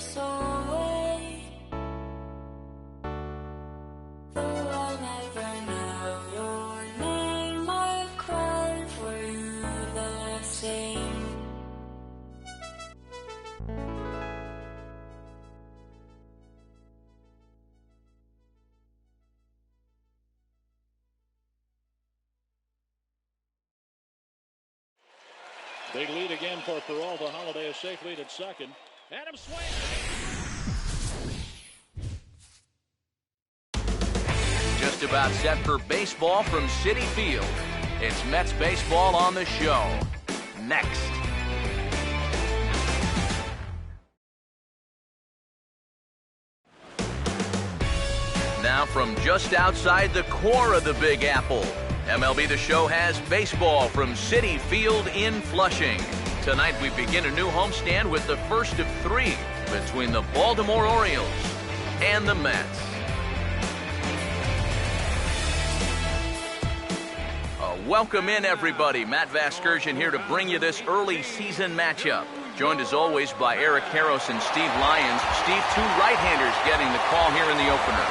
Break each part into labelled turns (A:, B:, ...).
A: this away. Though I never know your name, I've cried for you the same.
B: Big lead again for Peralta. Holiday a safe lead at second. Adam swings.
C: Just about set for baseball from Citi Field. It's Mets baseball on the show. Next. Now from just outside the core of the Big Apple, MLB The Show has baseball from Citi Field in Flushing. Tonight we begin a new homestand with the first of three between the Baltimore Orioles and the Mets. Welcome in, everybody. Matt Vasgersian here to bring you this early season matchup. Joined as always by Eric Harros and Steve Lyons. Steve, two right-handers getting the call here in the opener.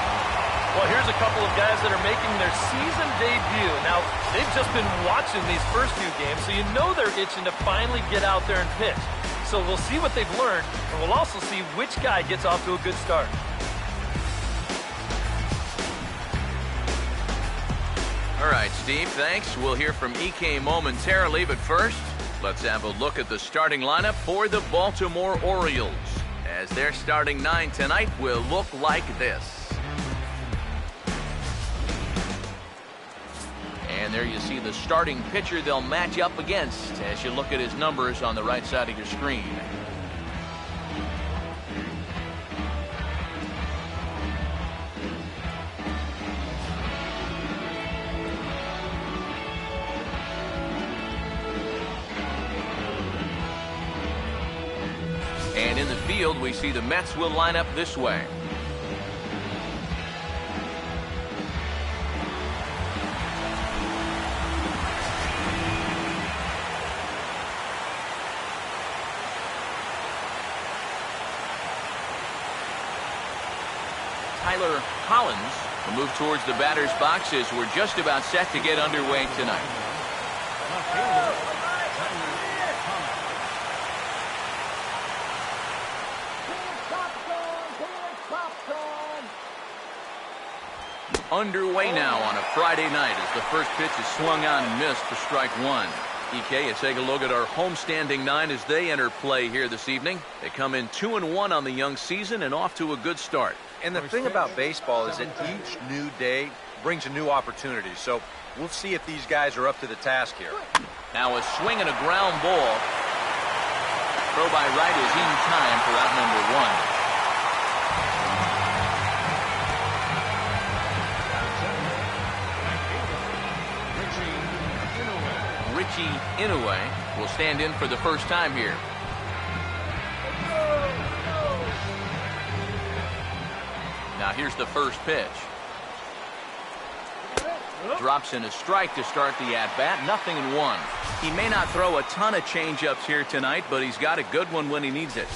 D: Well, here's a couple of guys that are making their season debut. Now, they've just been watching these first few games, so you know they're itching to finally get out there and pitch. So we'll see what they've learned, and we'll also see which guy gets off to a good start.
C: All right, Steve, thanks. We'll hear from EK momentarily, but first, let's have a look at the starting lineup for the Baltimore Orioles, as their starting nine tonight will look like this. And there you see the starting pitcher they'll match up against as you look at his numbers on the right side of your screen. And in the field, we see the Mets will line up this way. Tyler Collins will move towards the batter's box as we're just about set to get underway tonight. Underway now on a Friday night as the first pitch is swung on and missed for strike one. EK, you take a look at our homestanding nine as they enter play here this evening. They come in 2-1 on the young season and off to a good start.
E: And the thing about baseball is that each new day brings a new opportunity. So we'll see if these guys are up to the task here.
C: Now a swing and a ground ball. Throw by right is in time for out number one. Richie Inoue will stand in for the first time here. Now here's the first pitch. Drops in a strike to start the at-bat. 0-1. He may not throw a ton of change-ups here tonight, but he's got a good one when he needs it.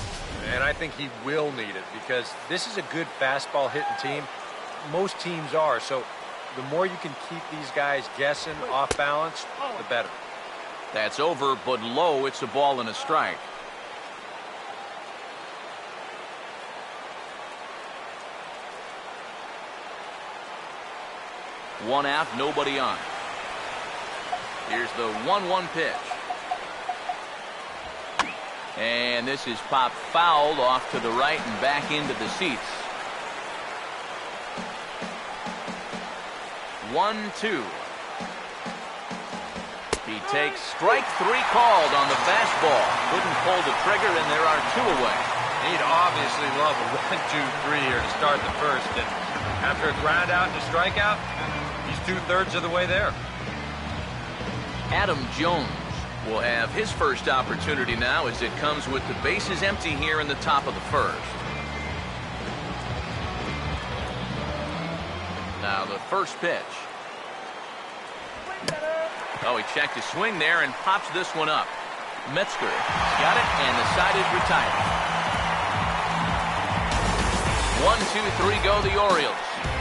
E: And I think he will need it because this is a good fastball hitting team. Most teams are. So the more you can keep these guys guessing, off balance, the better.
C: That's over, but low. It's a ball and a strike. One out, nobody on. Here's the 1-1 pitch. And this is popped fouled off to the right and back into the seats. 1-2. He takes strike three called on the fastball. Couldn't pull the trigger, and there are two away.
E: He'd obviously love a 1-2-3 here to start the first. And after a ground out and a strikeout, he's 2/3 of the way there.
C: Adam Jones will have his first opportunity now as it comes with the bases empty here in the top of the first. Now the first pitch. Oh, he checked his swing there and pops this one up. Metzger got it, and the side is retired. 1-2-3 go the Orioles.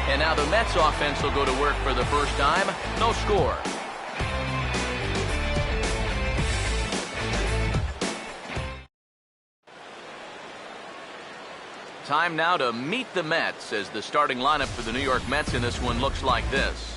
C: And now the Mets offense will go to work for the first time. No score. Time now to meet the Mets, as the starting lineup for the New York Mets in this one looks like this.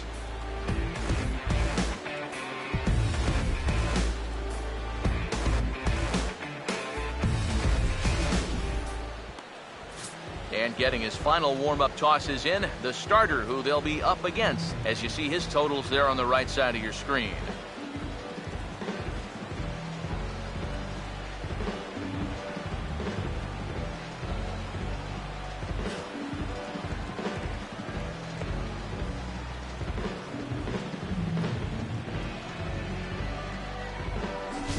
C: And getting his final warm-up tosses in, the starter who they'll be up against, as you see his totals there on the right side of your screen.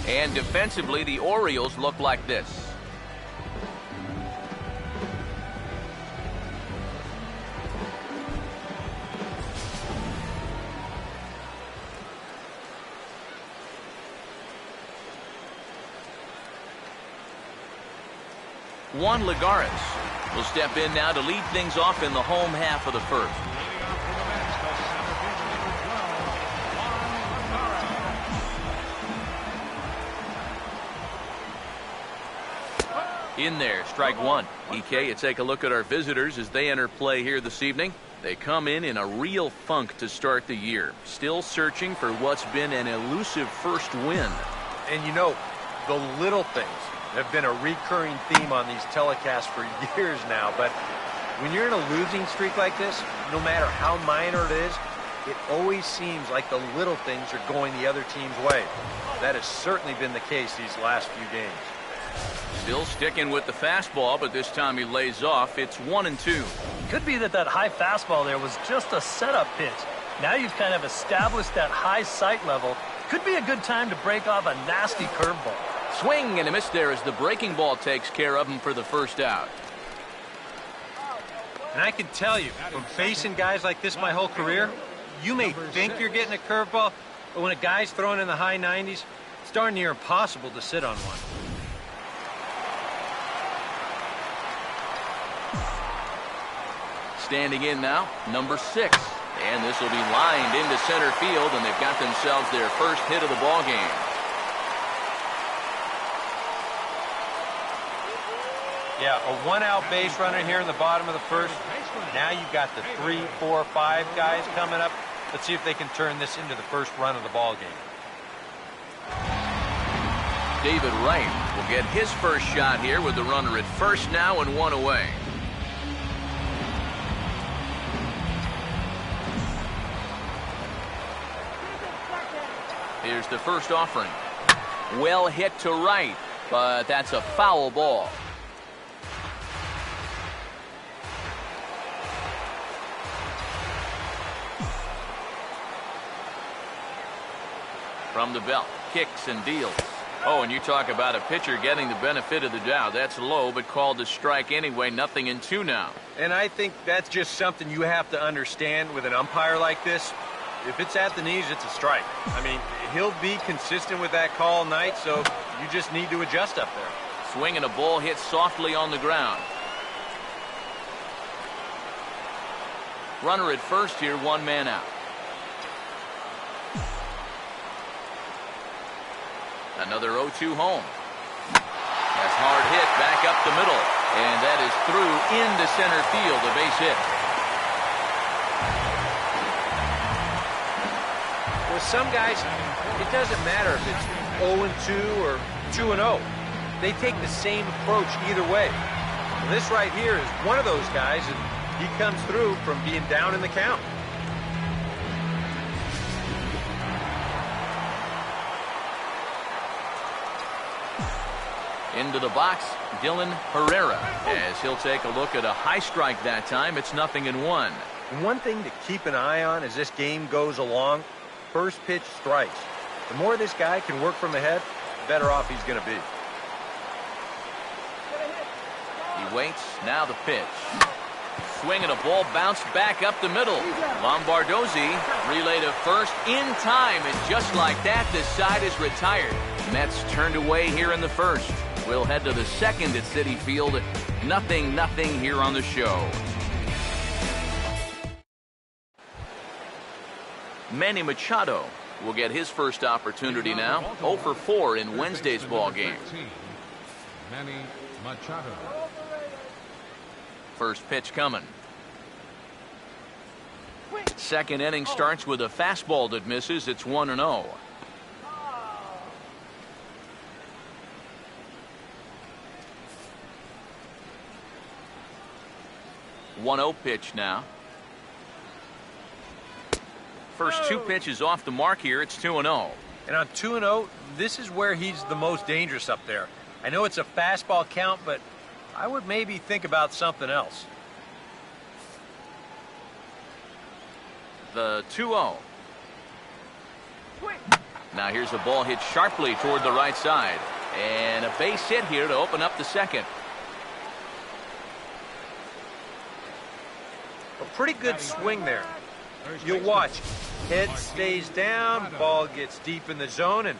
C: And defensively, the Orioles look like this. Juan Lagares will step in now to lead things off in the home half of the first. In there, strike one. EK, you take a look at our visitors as they enter play here this evening. They come in a real funk to start the year, still searching for what's been an elusive first win.
E: And you know, the little things have been a recurring theme on these telecasts for years now, but when you're in a losing streak like this, no matter how minor it is, it always seems like the little things are going the other team's way. That has certainly been the case these last few games.
C: Still sticking with the fastball, but this time he lays off. It's 1-2.
D: Could be that high fastball there was just a setup pitch. Now you've kind of established that high sight level. Could be a good time to break off a nasty curveball.
C: Swing and a miss there as the breaking ball takes care of him for the first out.
E: And I can tell you, from facing guys like this my whole career, you may think you're getting a curveball, but when a guy's throwing in the high 90s, it's darn near impossible to sit on one.
C: Standing in now, number 6. And this will be lined into center field, and they've got themselves their first hit of the ball game.
E: Yeah, a one-out base runner here in the bottom of the first. Now you've got the 3, 4, 5 guys coming up. Let's see if they can turn this into the first run of the ball game.
C: David Wright will get his first shot here with the runner at first now and 1 away. Here's the first offering. Well hit to right, but that's a foul ball. From the belt, kicks and deals. Oh, and you talk about a pitcher getting the benefit of the doubt. That's low, but called a strike anyway. Nothing in 2 now.
E: And I think that's just something you have to understand with an umpire like this. If it's at the knees, it's a strike. I mean, he'll be consistent with that call all night, so you just need to adjust up there.
C: Swing and a ball hit softly on the ground. Runner at first here, 1 man out. Another 0-2 home. That's hard hit back up the middle. And that is through into center field, a base hit.
E: With some guys, it doesn't matter if it's 0-2 or 2-0. They take the same approach either way. Well, this right here is one of those guys, and he comes through from being down in the count.
C: Into the box, Dylan Herrera, as he'll take a look at a high strike that time. It's 0-1.
E: And one thing to keep an eye on as this game goes along, first pitch strikes. The more this guy can work from ahead, the better off he's going to be.
C: He waits, now the pitch. Swing and a ball bounced back up the middle. Lombardozzi relay to first in time, and just like that, the side is retired. Mets turned away here in the first. We'll head to the second at Citi Field. 0-0 here on the show. Manny Machado will get his first opportunity now. 0 for 4 in Wednesday's ball game.
F: Manny Machado.
C: First pitch coming. Second inning starts with a fastball that misses. It's 1-0. One-0 pitch now. First two pitches off the mark here. It's 2-0.
E: And on 2-0, this is where he's the most dangerous up there. I know it's a fastball count, but I would maybe think about something else.
C: The 2-0. Now here's a ball hit sharply toward the right side. And a base hit here to open up the second.
E: A pretty good swing there. You'll watch. Head stays down, ball gets deep in the zone, and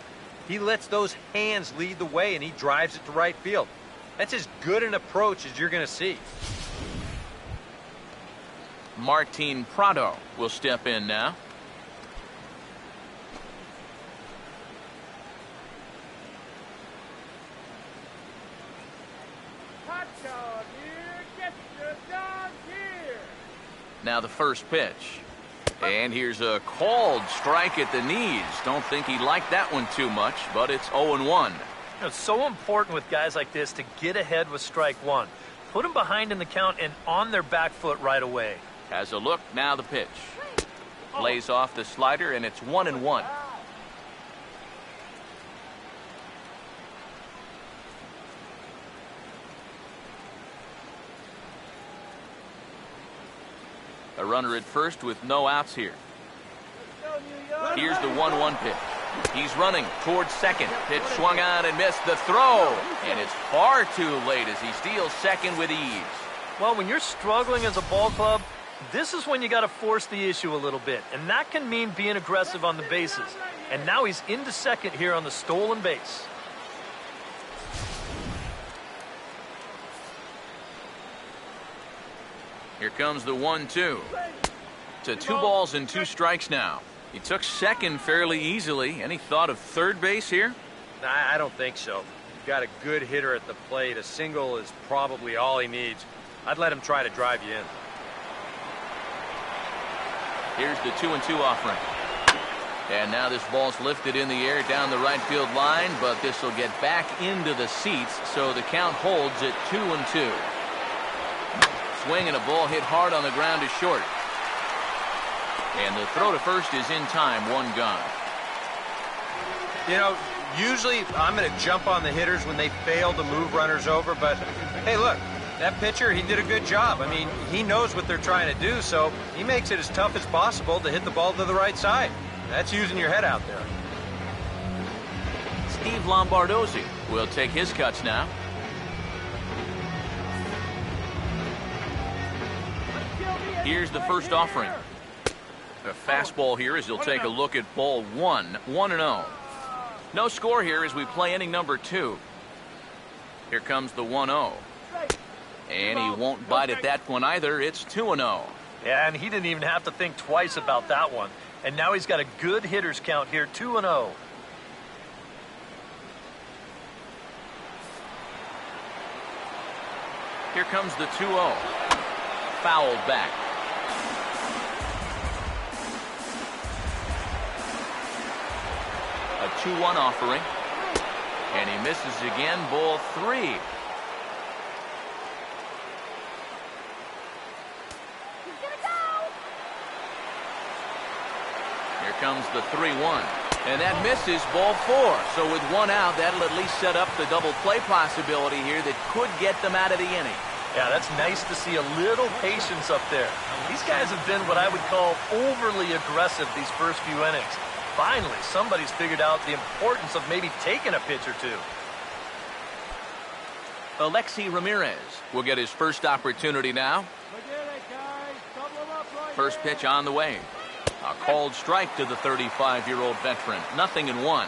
E: he lets those hands lead the way, and he drives it to right field. That's as good an approach as you're going to see.
C: Martin Prado will step in now. Now the first pitch. And here's a called strike at the knees. Don't think he liked that one too much, but it's 0-1.
D: It's so important with guys like this to get ahead with strike one. Put them behind in the count and on their back foot right away.
C: Has a look, now the pitch. Lays off the slider, and it's 1-1. A runner at first with no outs here. Here's the 1-1 pitch. He's running towards second. Pitch swung on and missed. The throw. And it's far too late as he steals second with ease.
D: Well, when you're struggling as a ball club, this is when you got to force the issue a little bit. And that can mean being aggressive on the bases. And now he's into second here on the stolen base.
C: Here comes the 1-2. To 2 balls and 2 strikes now. He took second fairly easily. Any thought of third base here?
E: I don't think so. You've got a good hitter at the plate. A single is probably all he needs. I'd let him try to drive you in.
C: Here's the 2-2 offering. And now this ball's lifted in the air down the right field line, but this will get back into the seats, so the count holds at 2-2. Swing and a ball hit hard on the ground is short. And the throw to first is in time, 1 gone.
E: You know, usually I'm going to jump on the hitters when they fail to move runners over, but hey, look, that pitcher, he did a good job. I mean, he knows what they're trying to do, so he makes it as tough as possible to hit the ball to the right side. That's using your head out there.
C: Steve Lombardozzi will take his cuts now. Here's the first offering. A fastball here as he'll take a look at ball 1. 1-0. No score here as we play inning number 2. Here comes the 1-0. And he won't bite at that one either. It's 2-0.
D: Yeah, and he didn't even have to think twice about that one. And now he's got a good hitter's count here, 2-0.
C: Here comes the 2-0. Fouled back. A 2-1 offering. And he misses again, ball 3. Here comes the 3-1. And that misses, ball 4. So with 1 out, that'll at least set up the double play possibility here that could get them out of the inning.
D: Yeah, that's nice to see a little patience up there. These guys have been what I would call overly aggressive these first few innings. Finally, somebody's figured out the importance of maybe taking a pitch or two.
C: Alexi Ramirez will get his first opportunity now. First pitch on the way. A called strike to the 35-year-old veteran. 0-1.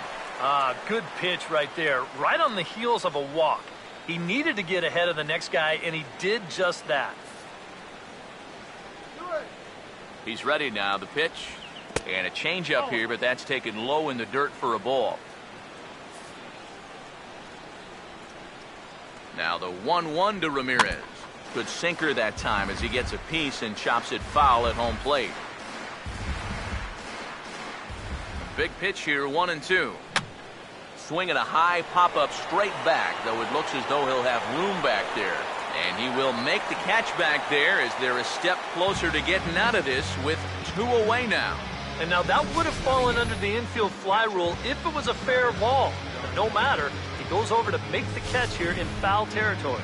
D: Good pitch right there, right on the heels of a walk. He needed to get ahead of the next guy, and he did just that.
C: He's ready now, the pitch. And a changeup here, but that's taken low in the dirt for a ball. Now the 1-1 to Ramirez. Good sinker that time as he gets a piece and chops it foul at home plate. Big pitch here, 1-2. Swinging a high pop-up straight back, though it looks as though he'll have room back there. And he will make the catch back there as they're a step closer to getting out of this with 2 away now.
D: And now that would have fallen under the infield fly rule if it was a fair ball. But no matter, he goes over to make the catch here in foul territory.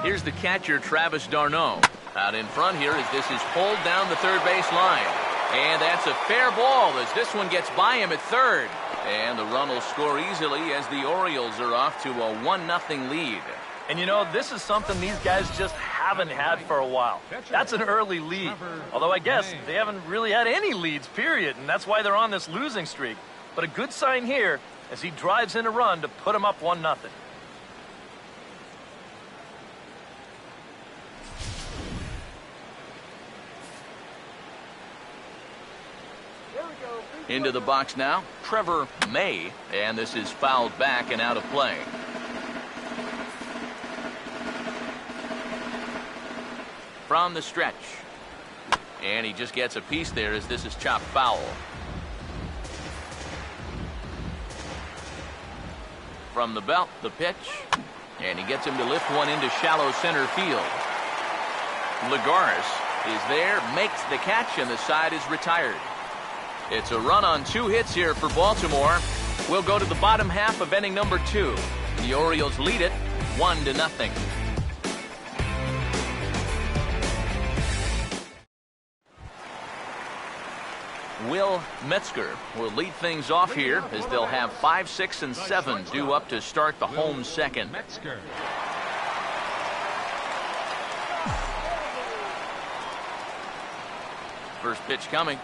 C: Here's the catcher, Travis d'Arnaud. Out in front here as this is pulled down the third base line. And that's a fair ball as this one gets by him at third. And the run will score easily as the Orioles are off to a 1-0 lead.
D: And you know, this is something these guys just haven't had for a while. That's an early lead. Although I guess they haven't really had any leads, period. And that's why they're on this losing streak. But a good sign here as he drives in a run to put them up 1-0.
C: Into the box now, Trevor May, and this is fouled back and out of play. From the stretch. And he just gets a piece there as this is chopped foul. From the belt, the pitch. And he gets him to lift one into shallow center field. Lagares is there, makes the catch, and the side is retired. It's a run on 2 hits here for Baltimore. We'll go to the bottom half of inning number 2. The Orioles lead it 1-0. Will Metzger will lead things off here as they'll have 5, 6, and 7 due up to start the home second.
F: Metzger.
C: First pitch coming.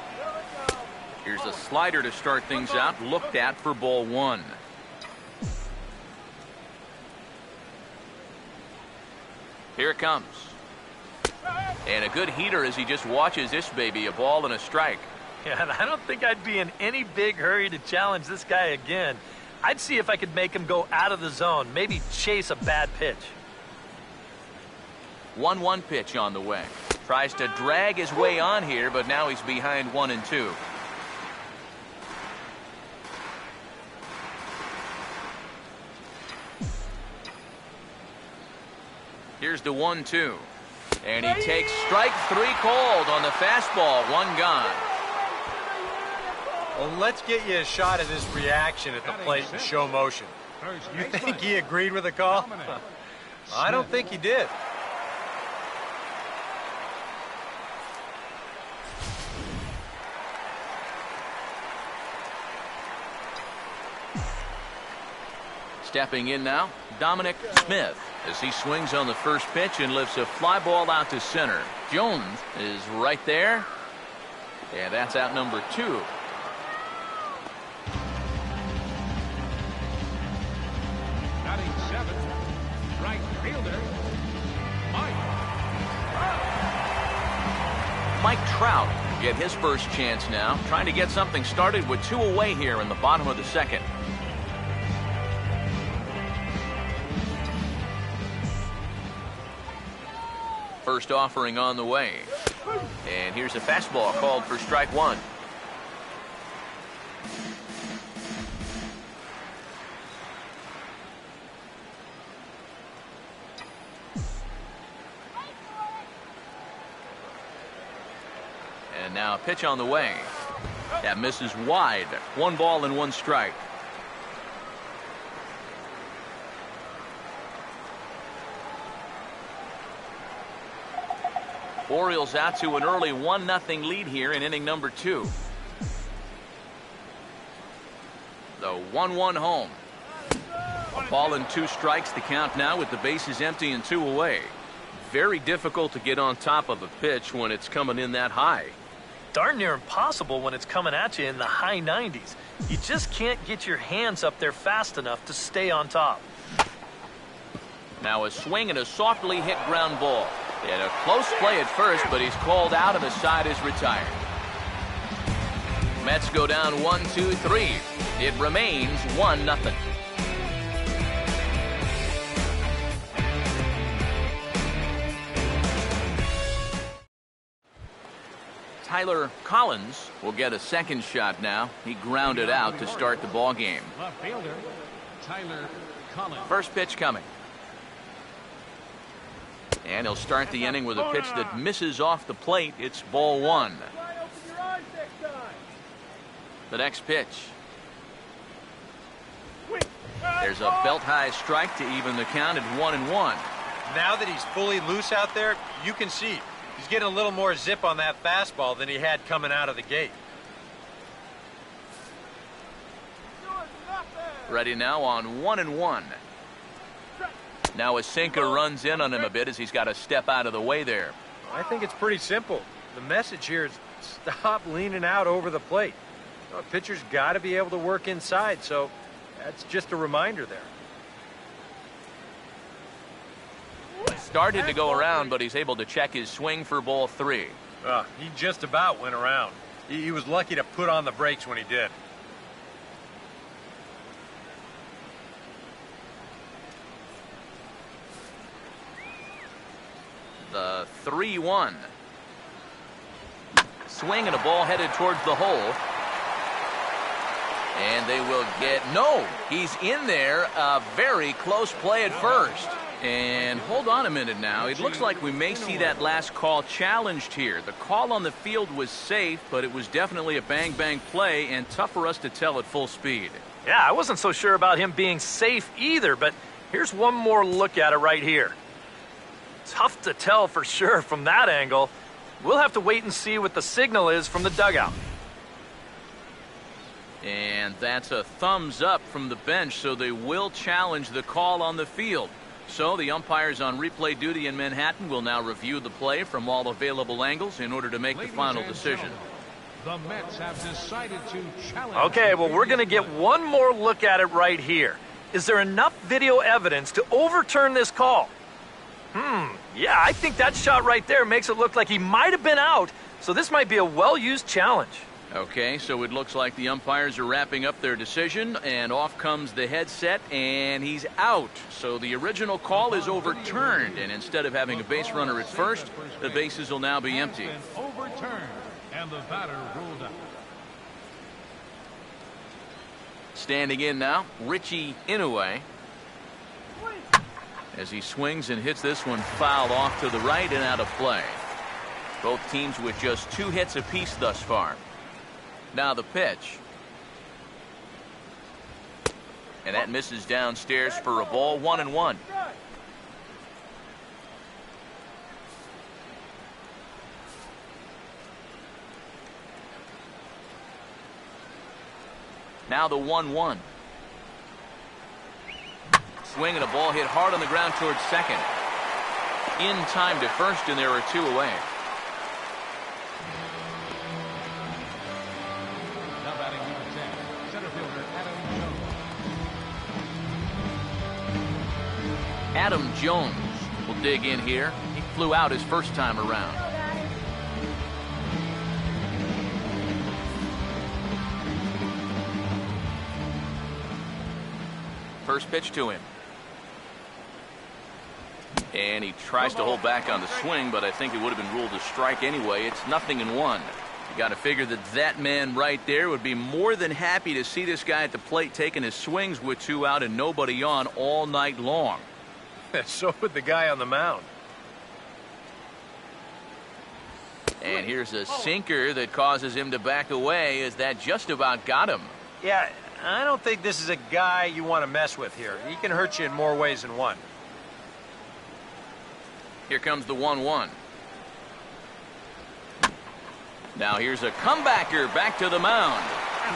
C: Here's a slider to start things out, looked at for ball 1. Here it comes. And a good heater as he just watches this baby, a ball and a strike.
D: Yeah, and I don't think I'd be in any big hurry to challenge this guy again. I'd see if I could make him go out of the zone, maybe chase a bad pitch.
C: 1-1 pitch on the way. Tries to drag his way on here, but now he's behind 1-2. Here's the 1-2. And he takes strike 3 called on the fastball. 1 gone.
E: Well, let's get you a shot at his reaction at the plate in show motion. You think he agreed with the call? I don't think he did.
C: Stepping in now, Dominic Smith, as he swings on the first pitch and lifts a fly ball out to center. Jones is right there. And that's out number 2.
F: Batting 7th, right fielder,
C: Mike Trout get his first chance now, trying to get something started with 2 away here in the bottom of the second. First offering on the way. And here's a fastball called for strike 1. And now a pitch on the way. That misses wide. 1 ball and 1 strike. Orioles out to an early 1-0 lead here in inning number 2. The 1-1 home. A ball and 2 strikes the count now with the bases empty and 2 away. Very difficult to get on top of a pitch when it's coming in that high.
D: darn near impossible when it's coming at you in the high 90s. You just can't get your hands up there fast enough to stay on top.
C: Now a swing and a softly hit ground ball. They had a close play at first, but he's called out and the side is retired. Mets go down 1-2-3. It remains 1-0. Tyler Collins will get a second shot now. He grounded out to start the ball game.
F: Left fielder, Tyler Collins.
C: First pitch coming. And he'll start the inning with a pitch that misses off the plate. It's ball one. The next pitch. There's a belt-high strike to even the count at 1-1.
E: Now that he's fully loose out there, you can see he's getting a little more zip on that fastball than he had coming out of the gate.
C: Ready now on 1-1. Now a sinker runs in on him a bit as he's got to step out of the way there.
E: I think it's pretty simple. The message here is stop leaning out over the plate. You know, a pitcher's got to be able to work inside, so that's just a reminder there.
C: Started to go around, but he's able to check his swing for ball three.
E: He just about went around. He was lucky to put on the brakes when he did.
C: The 3-1. Swing and a ball headed towards the hole. And they will get, no, he's in there. A very close play at first. And hold on a minute now. It looks like we may see that last call challenged here. The call on the field was safe, but it was definitely a bang-bang play and tough for us to tell at full speed.
D: Yeah, I wasn't so sure about him being safe either, but here's one more look at it right here. Tough to tell for sure from that angle. We'll have to wait and see what the signal is from the dugout.
C: And that's a thumbs up from the bench, so they will challenge the call on the field. So the umpires on replay duty in Manhattan will now review the play from all available angles in order to make the final decision.
F: The Mets have decided to challenge.
D: Okay, well, we're going to get one more look at it right here. Is there enough video evidence to overturn this call? Yeah, I think that shot right there makes it look like he might have been out, so this might be a well-used challenge.
C: Okay, so it looks like the umpires are wrapping up their decision, and off comes the headset, and he's out. So the original call is overturned, and instead of having a base runner at first, the bases will now be empty.
F: Overturned, and the batter ruled out.
C: Standing in now, Richie Inoue. As he swings and hits this one foul off to the right and out of play. Both teams with just 2 hits apiece thus far. Now the pitch. And that misses downstairs for a ball, 1-1. Now the 1-1. Swing and a ball hit hard on the ground towards second. In time to first, and there are 2 away.
F: Now batting number 10, center fielder Adam Jones.
C: Adam Jones will dig in here. He flew out his first time around. First pitch to him. And he tries to hold back on the swing, but I think it would have been ruled a strike anyway. It's 0-1. You got to figure that man right there would be more than happy to see this guy at the plate taking his swings with 2 out and nobody on all night long.
E: So would the guy on the mound.
C: And here's a sinker that causes him to back away, as that just about got him.
E: Yeah, I don't think this is a guy you want to mess with here. He can hurt you in more ways than one.
C: Here comes the 1-1. Now here's a comebacker back to the mound.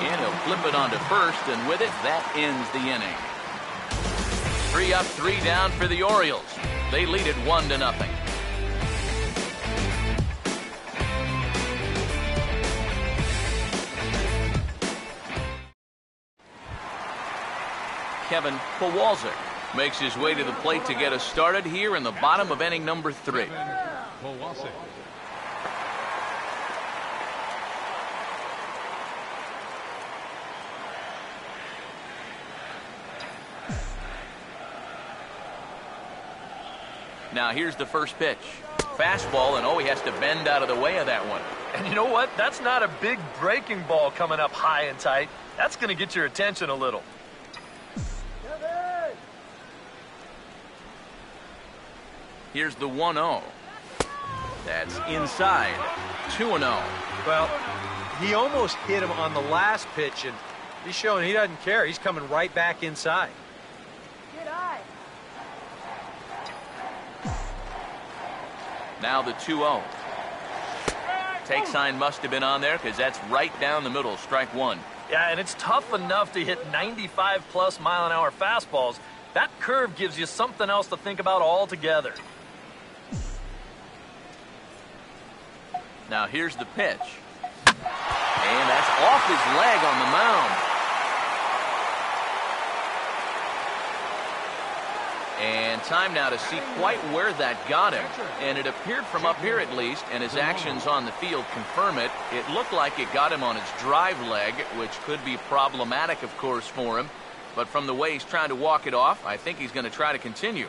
C: And he'll flip it onto first, and with it, that ends the inning. 3 up, 3 down for the Orioles. They lead it 1-0. Kevin Kowalczyk makes his way to the plate to get us started here in the bottom of inning number 3.
F: Kowalczyk.
C: Now here's the first pitch. Fastball, and he has to bend out of the way of that one.
D: And you know what? That's not a big breaking ball coming up high and tight. That's going to get your attention a little.
C: Here's the 1-0. That's inside. 2-0.
E: Well, he almost hit him on the last pitch, and he's showing he doesn't care. He's coming right back inside.
C: Now the 2-0. Take sign must have been on there because that's right down the middle. Strike 1.
D: Yeah, and it's tough enough to hit 95+ mile-an-hour fastballs. That curve gives you something else to think about altogether.
C: Now here's the pitch. And that's off his leg on the mound. And time now to see quite where that got him. And it appeared from up here at least, and his actions on the field confirm it. It looked like it got him on his drive leg, which could be problematic, of course, for him. But from the way he's trying to walk it off, I think he's going to try to continue.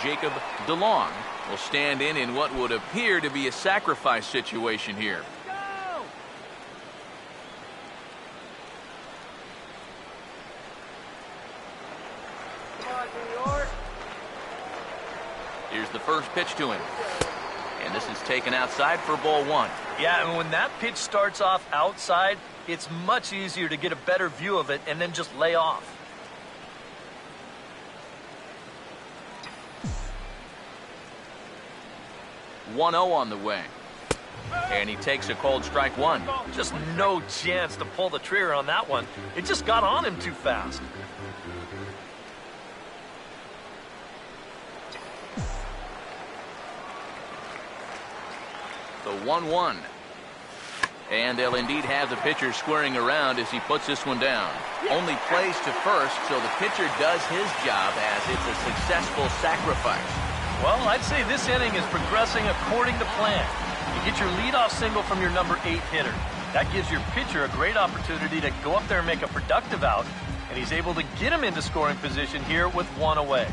C: Jacob DeLong will stand in what would appear to be a sacrifice situation here. Here's the first pitch to him. And this is taken outside for ball 1.
D: Yeah, and when that pitch starts off outside, it's much easier to get a better view of it and then just lay off.
C: .1-0 on the way. And he takes a cold strike 1.
D: Just no chance to pull the trigger on that one. It just got on him too fast.
C: The 1-1. And they'll indeed have the pitcher squaring around as he puts this one down. Only plays to first, so the pitcher does his job as it's a successful sacrifice.
D: Well, I'd say this inning is progressing according to plan. You get your leadoff single from your number 8 hitter. That gives your pitcher a great opportunity to go up there and make a productive out, and he's able to get him into scoring position here with 1 away.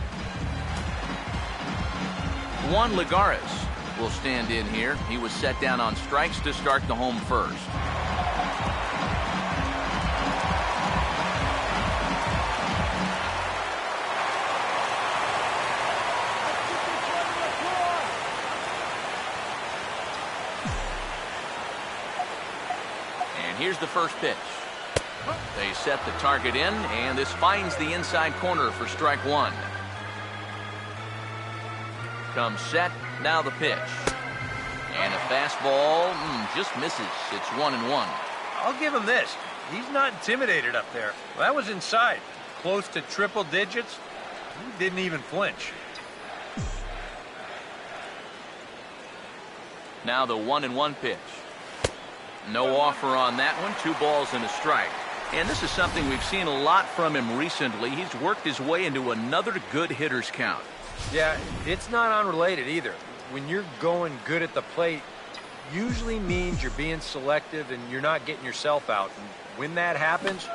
C: Juan Lagares will stand in here. He was set down on strikes to start the home first. And here's the first pitch. They set the target in, and this finds the inside corner for strike 1. Comes set. Now the pitch. And a fastball just misses. It's 1-1.
E: I'll give him this. He's not intimidated up there. Well, that was inside. Close to triple digits. He didn't even flinch.
C: Now the 1-1 pitch. No offer on that one. 2 balls and a strike. And this is something we've seen a lot from him recently. He's worked his way into another good hitter's count.
E: Yeah, it's not unrelated either. When you're going good at the plate, usually means you're being selective and you're not getting yourself out. And when that happens,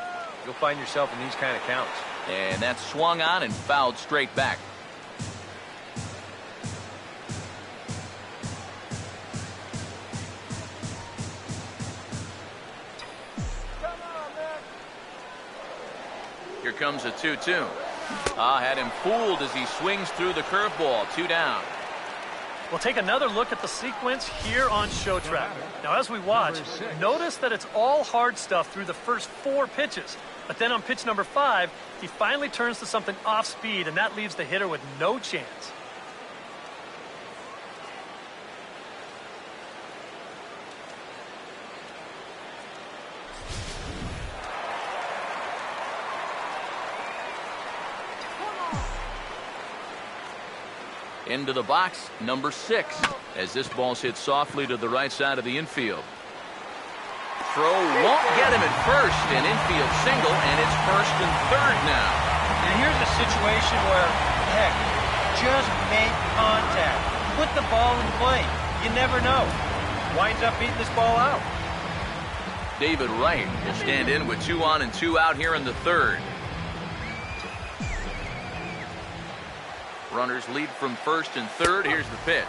E: you'll find yourself in these kind of counts.
C: And that's swung on and fouled straight back. Here comes a 2-2. Had him fooled as he swings through the curveball. 2 down.
D: We'll take another look at the sequence here on Showtrack. Now, as we watch, notice that it's all hard stuff through the first 4 pitches. But then on pitch number 5, he finally turns to something off speed, and that leaves the hitter with no chance.
C: Into the box, number 6, as this ball's hit softly to the right side of the infield. throw won't get him at first. An infield single, and it's 1st and 3rd now.
E: Now here's a situation where, heck, just make contact. Put the ball in play. You never know. Winds up beating this ball out.
C: David Wright will stand in with 2 on and 2 out here in the 3rd. Runners lead from 1st and 3rd. Here's the pitch.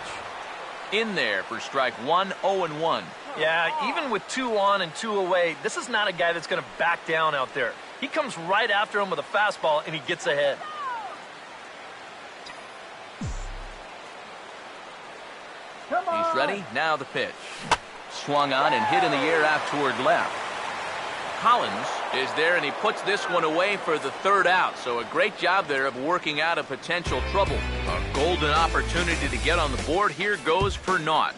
C: In there for strike 1, 0-1.
D: Yeah, even with 2 on and 2 away, this is not a guy that's going to back down out there. He comes right after him with a fastball, and he gets ahead.
C: He's ready. Now the pitch. Swung on and hit in the air out toward left. Collins is there, and he puts this one away for the 3rd out. So a great job there of working out a potential trouble. A golden opportunity to get on the board. Here goes for naught.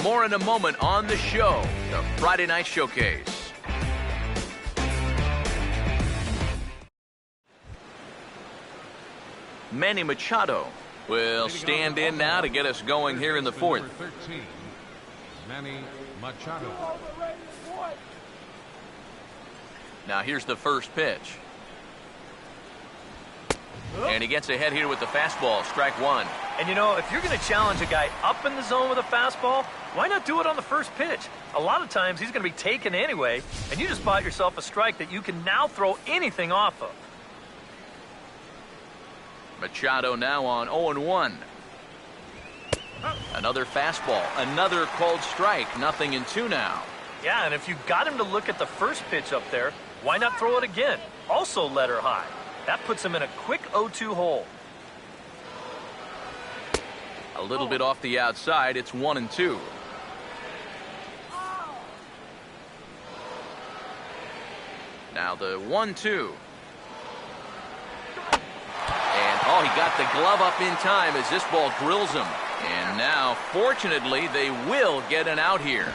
C: More in a moment on the show, the Friday Night Showcase. Manny Machado will stand in now to get us going here in the 4th.
F: 13, Manny Machado.
C: Now here's the first pitch. And he gets ahead here with the fastball, strike 1.
D: And you know, if you're going to challenge a guy up in the zone with a fastball, why not do it on the first pitch? A lot of times he's going to be taken anyway, and you just bought yourself a strike that you can now throw anything off of.
C: Machado now on 0-1. Another fastball, another called strike, 0-2 now.
D: Yeah, and if you got him to look at the first pitch up there, why not throw it again? Also let her high. That puts him in a quick 0-2 hole.
C: A little bit off the outside, it's 1-2. Now the 1-2. And oh, he got the glove up in time as this ball drills him. And now, fortunately, they will get an out here.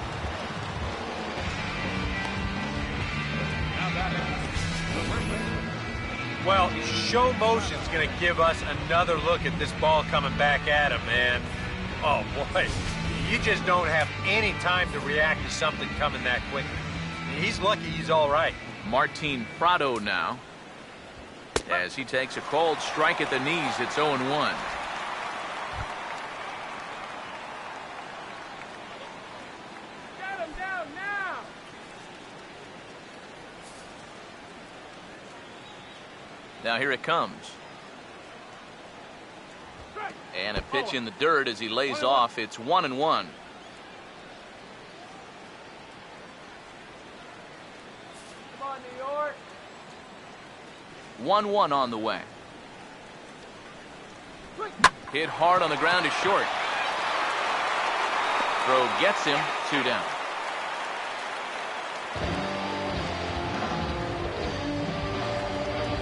E: Well, show motion's going to give us another look at this ball coming back at him, man. Oh, boy. You just don't have any time to react to something coming that quickly. He's lucky he's all right.
C: Martin Prado now. As he takes a called strike at the knees, it's 0-1.
G: Get him down now!
C: Now here it comes. And a pitch in the dirt as he lays off. It's 1-1.
G: Come on, New York!
C: 1-1 on the way. Hit hard on the ground is short. Throw gets him, 2 down.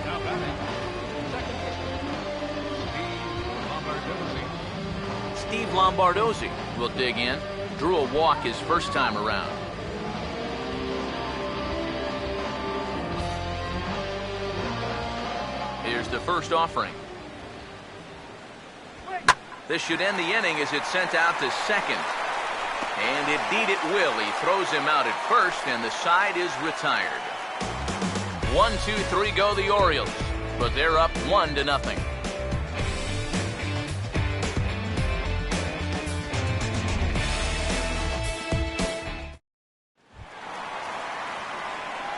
F: Now batting, second baseman,
C: Steve Lombardozzi will dig in. Drew a walk his first time around. Here's the first offering. This should end the inning as it's sent out to second. And indeed it will. He throws him out at first, and the side is retired. 1, 2, 3 go the Orioles, but they're up 1-0.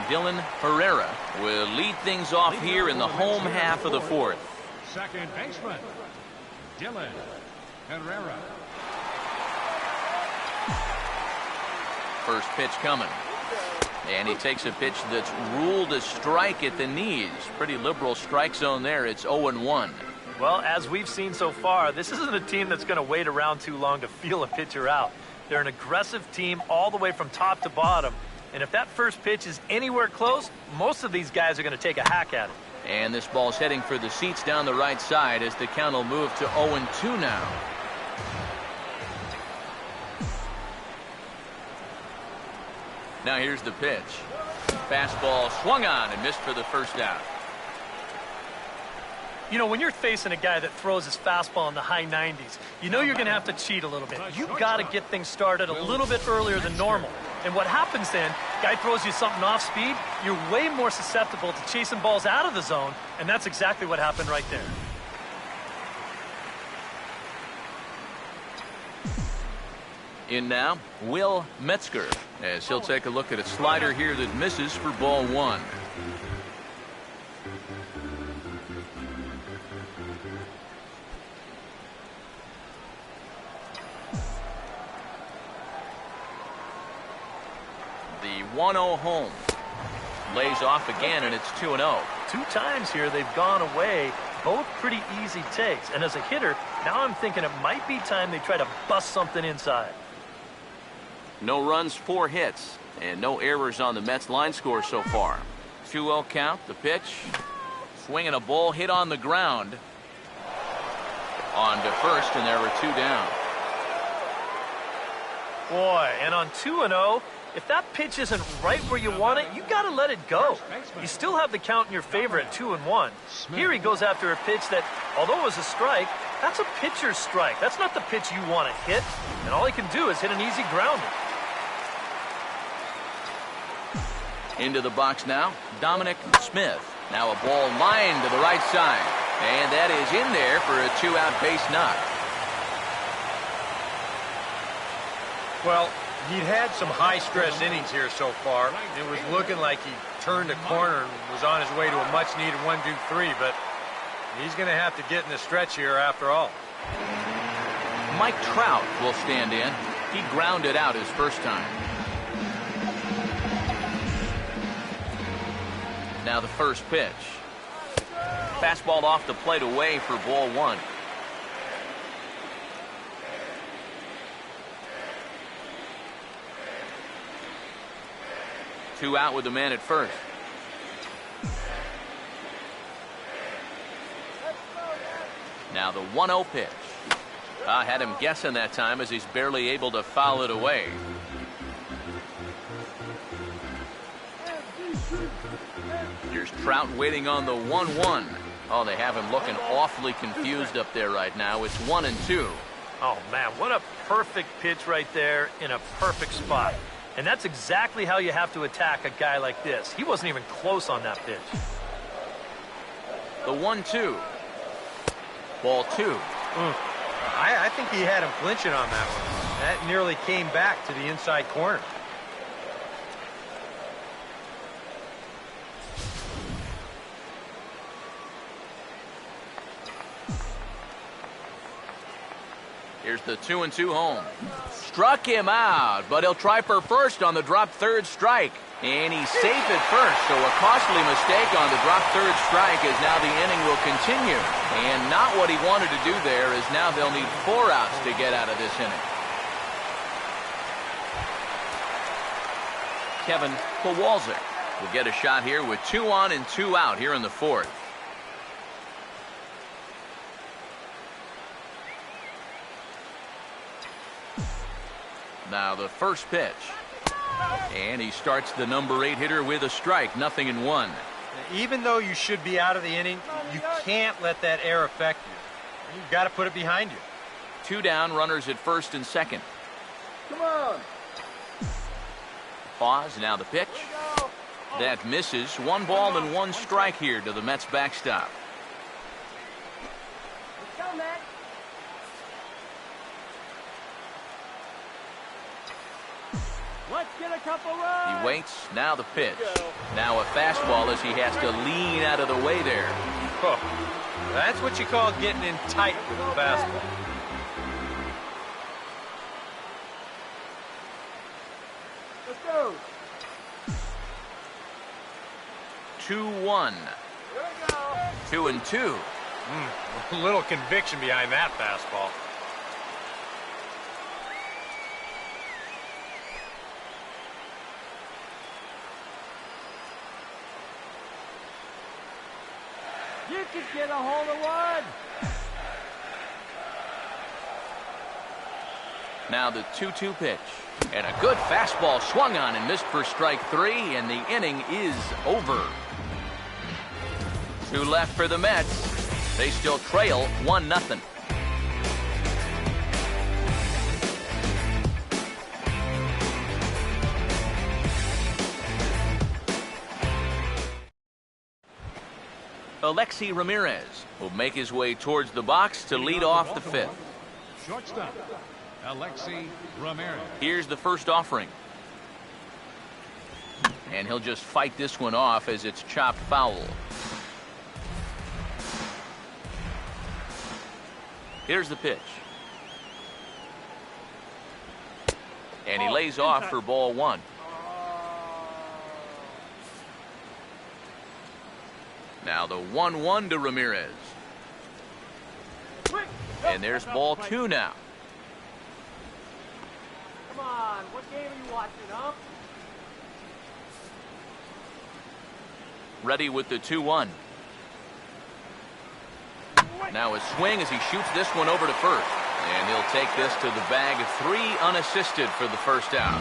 C: Dylan Herrera will lead things off here in the home half of the 4th.
F: second baseman, Dylan Herrera.
C: First pitch coming. And he takes a pitch that's ruled a strike at the knees. Pretty liberal strike zone there. It's 0-1.
D: Well, as we've seen so far, this isn't a team that's going to wait around too long to feel a pitcher out. They're an aggressive team all the way from top to bottom. And if that first pitch is anywhere close, most of these guys are going to take a hack at it.
C: And this ball's heading for the seats down the right side as the count will move to 0-2 now. Now here's the pitch. Fastball swung on and missed for the first out.
D: You know, when you're facing a guy that throws his fastball in the high 90s, you know you're going to have to cheat a little bit. You've got to get things started a little bit earlier than normal. And what happens then, guy throws you something off speed, you're way more susceptible to chasing balls out of the zone, and that's exactly what happened right there.
C: In now, Will Metzger, as he'll take a look at a slider here that misses for ball one. The 1-0 home. Lays off again, and it's 2-0.
D: 2 times here they've gone away, both pretty easy takes. And as a hitter, now I'm thinking it might be time they try to bust something inside.
C: No runs, 4 hits, and no errors on the Mets line score so far. 2-0 count, the pitch. Swinging a ball hit on the ground. On to first, and there were 2 down.
D: Boy, and on 2-0, if that pitch isn't right where you want it, you got to let it go. You still have the count in your favor at 2-1. Here he goes after a pitch that, although it was a strike, that's a pitcher's strike. That's not the pitch you want to hit, and all he can do is hit an easy grounder.
C: Into the box now, Dominic Smith. Now a ball lined to the right side, and that is in there for a 2-out base knock.
E: Well, he'd had some high-stress innings here so far. It was looking like he turned a corner and was on his way to a much-needed 1-2-3, but he's going to have to get in the stretch here after all.
C: Mike Trout will stand in. He grounded out his first time. Now the first pitch. Fastball off the plate away for ball one. Two out with the man at first. Now the 1-0 pitch. I had him guessing that time as he's barely able to foul it away. Here's Trout waiting on the 1-1. Oh, they have him looking awfully confused up there right now. It's 1-2.
D: Oh, man, what a perfect pitch right there in a perfect spot. And that's exactly how you have to attack a guy like this. He wasn't even close on that pitch.
C: The 1-2. Ball 2.
E: I think he had him flinching on that one. That nearly came back to the inside corner.
C: Here's the 2-2 home. Struck him out, but he'll try for first on the drop third strike. And he's safe at first, so a costly mistake on the drop third strike as now the inning will continue. And not what he wanted to do there, as now they'll need 4 outs to get out of this inning. Kevin Kowalczyk will get a shot here with 2 on and 2 out here in the 4th. Now the first pitch. And he starts the number 8 hitter with a strike, 0-1.
E: Even though you should be out of the inning, you can't let that error affect you. You've got to put it behind you.
C: 2 down, runners at first and second.
G: Come on.
C: Pause, now the pitch. That misses. 1 ball and 1 strike here to the Mets backstop.
G: Let's go, Matt. Let's get a couple runs.
C: He waits, now the pitch. Now a fastball as he has to lean out of the way there.
E: Oh, that's what you call getting in tight with a fastball.
G: Let's go.
C: 2-1.
G: Here we go.
C: 2-2.
E: A little conviction behind that fastball.
G: You could get a hold of one.
C: Now the 2-2 pitch. And a good fastball swung on and missed for strike 3, and the inning is over. 2 left for the Mets. They still trail 1-0. Alexi Ramirez will make his way towards the box to lead off the fifth.
F: Shortstop, Alexi Ramirez.
C: Here's the first offering. And he'll just fight this one off as it's chopped foul. Here's the pitch. And he lays off for ball one. Now the 1-1 to Ramirez. And there's ball two now.
G: Come on, what game are you watching, huh?
C: Ready with the 2-1. Now a swing as he shoots this one over to first. And he'll take this to the bag of 3 unassisted for the first out.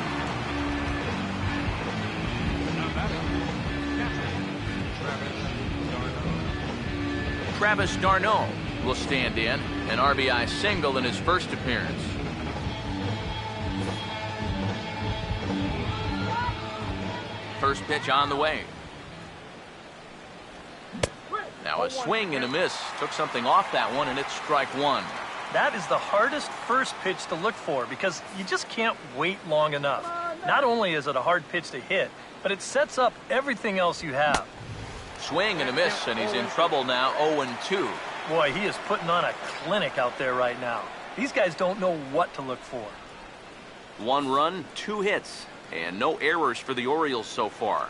C: Travis d'Arnaud will stand in, an RBI single in his first appearance. First pitch on the way. Now a swing and a miss. Took something off that one, and it's strike one.
D: That is the hardest first pitch to look for because you just can't wait long enough. Not only is it a hard pitch to hit, but it sets up everything else you have.
C: Swing and a miss, and he's in trouble now, 0-2.
D: Boy, he is putting on a clinic out there right now. These guys don't know what to look for.
C: 1 run, 2 hits, and no errors for the Orioles so far.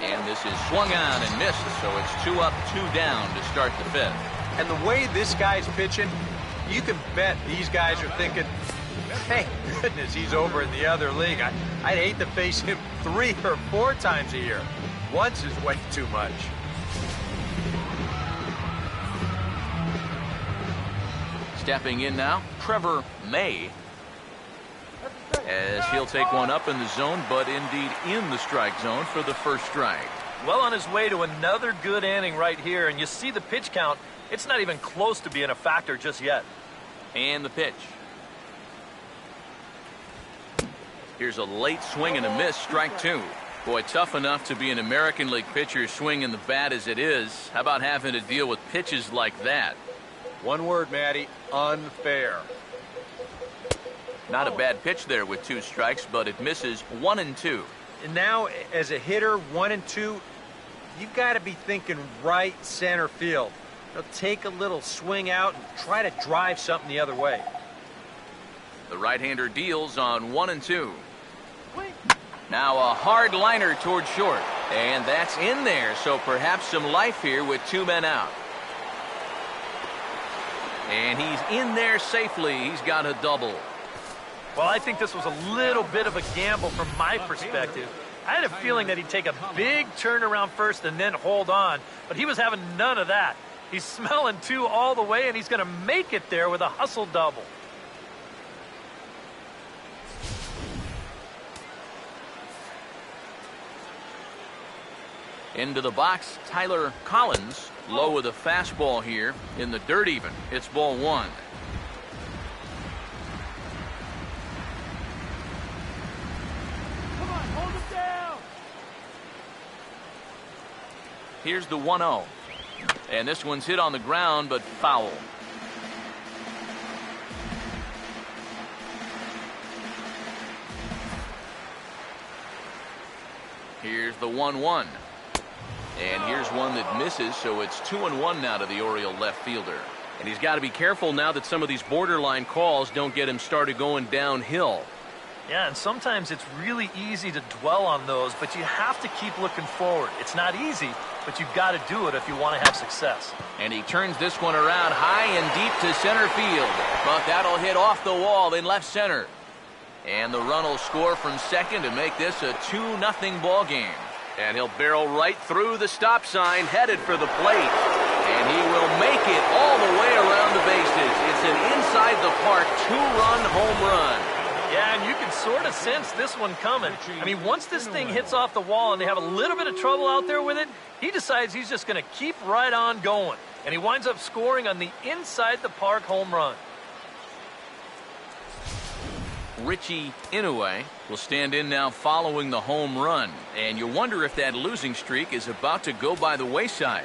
C: And this is swung on and missed, so it's 2 up, 2 down to start the fifth.
E: And the way this guy's pitching, you can bet these guys are thinking, hey, goodness, he's over in the other league. I'd hate to face him 3 or 4 times a year. Once is way too much.
C: Stepping in now, Trevor May, as he'll take one up in the zone, but indeed in the strike zone for the first strike.
D: Well on his way to another good inning right here, and you see the pitch count. It's not even close to being a factor just yet.
C: And the pitch. Here's a late swing and a miss, strike 2. Boy, tough enough to be an American League pitcher swinging the bat as it is. How about having to deal with pitches like that?
E: One word, Matty, unfair.
C: Not a bad pitch there with 2 strikes, but it misses 1-2.
E: And now, as a hitter, 1 and 2, you've got to be thinking right center field. They'll take a little swing out and try to drive something the other way.
C: The right-hander deals on 1-2. Now a hard liner towards short, and that's in there, so perhaps some life here with 2 men out. And he's in there safely. He's got a double.
D: Well, I think this was a little bit of a gamble from my perspective. I had a feeling that he'd take a big turn around first and then hold on, but he was having none of that. He's smelling 2 all the way, and he's going to make it there with a hustle double.
C: Into the box, Tyler Collins, low with a fastball here in the dirt even. It's ball 1.
G: Come on, hold it down.
C: Here's the 1-0. And this one's hit on the ground, but foul. Here's the 1-1. And here's one that misses, so it's 2-1 now to the Oriole left fielder. And he's got to be careful now that some of these borderline calls don't get him started going downhill.
D: Yeah, and sometimes it's really easy to dwell on those, but you have to keep looking forward. It's not easy, but you've got to do it if you want to have success.
C: And he turns this one around high and deep to center field. But that'll hit off the wall in left center. And the run will score from second to make this a 2-0 ball game. And he'll barrel right through the stop sign, headed for the plate. And he will make it all the way around the bases. It's an inside-the-park 2-run home run.
D: Yeah, and you can sort of sense this one coming. I mean, once this thing hits off the wall and they have a little bit of trouble out there with it, he decides he's just going to keep right on going. And he winds up scoring on the inside the park home run.
C: Richie Inoue will stand in now following the home run. And you wonder if that losing streak is about to go by the wayside.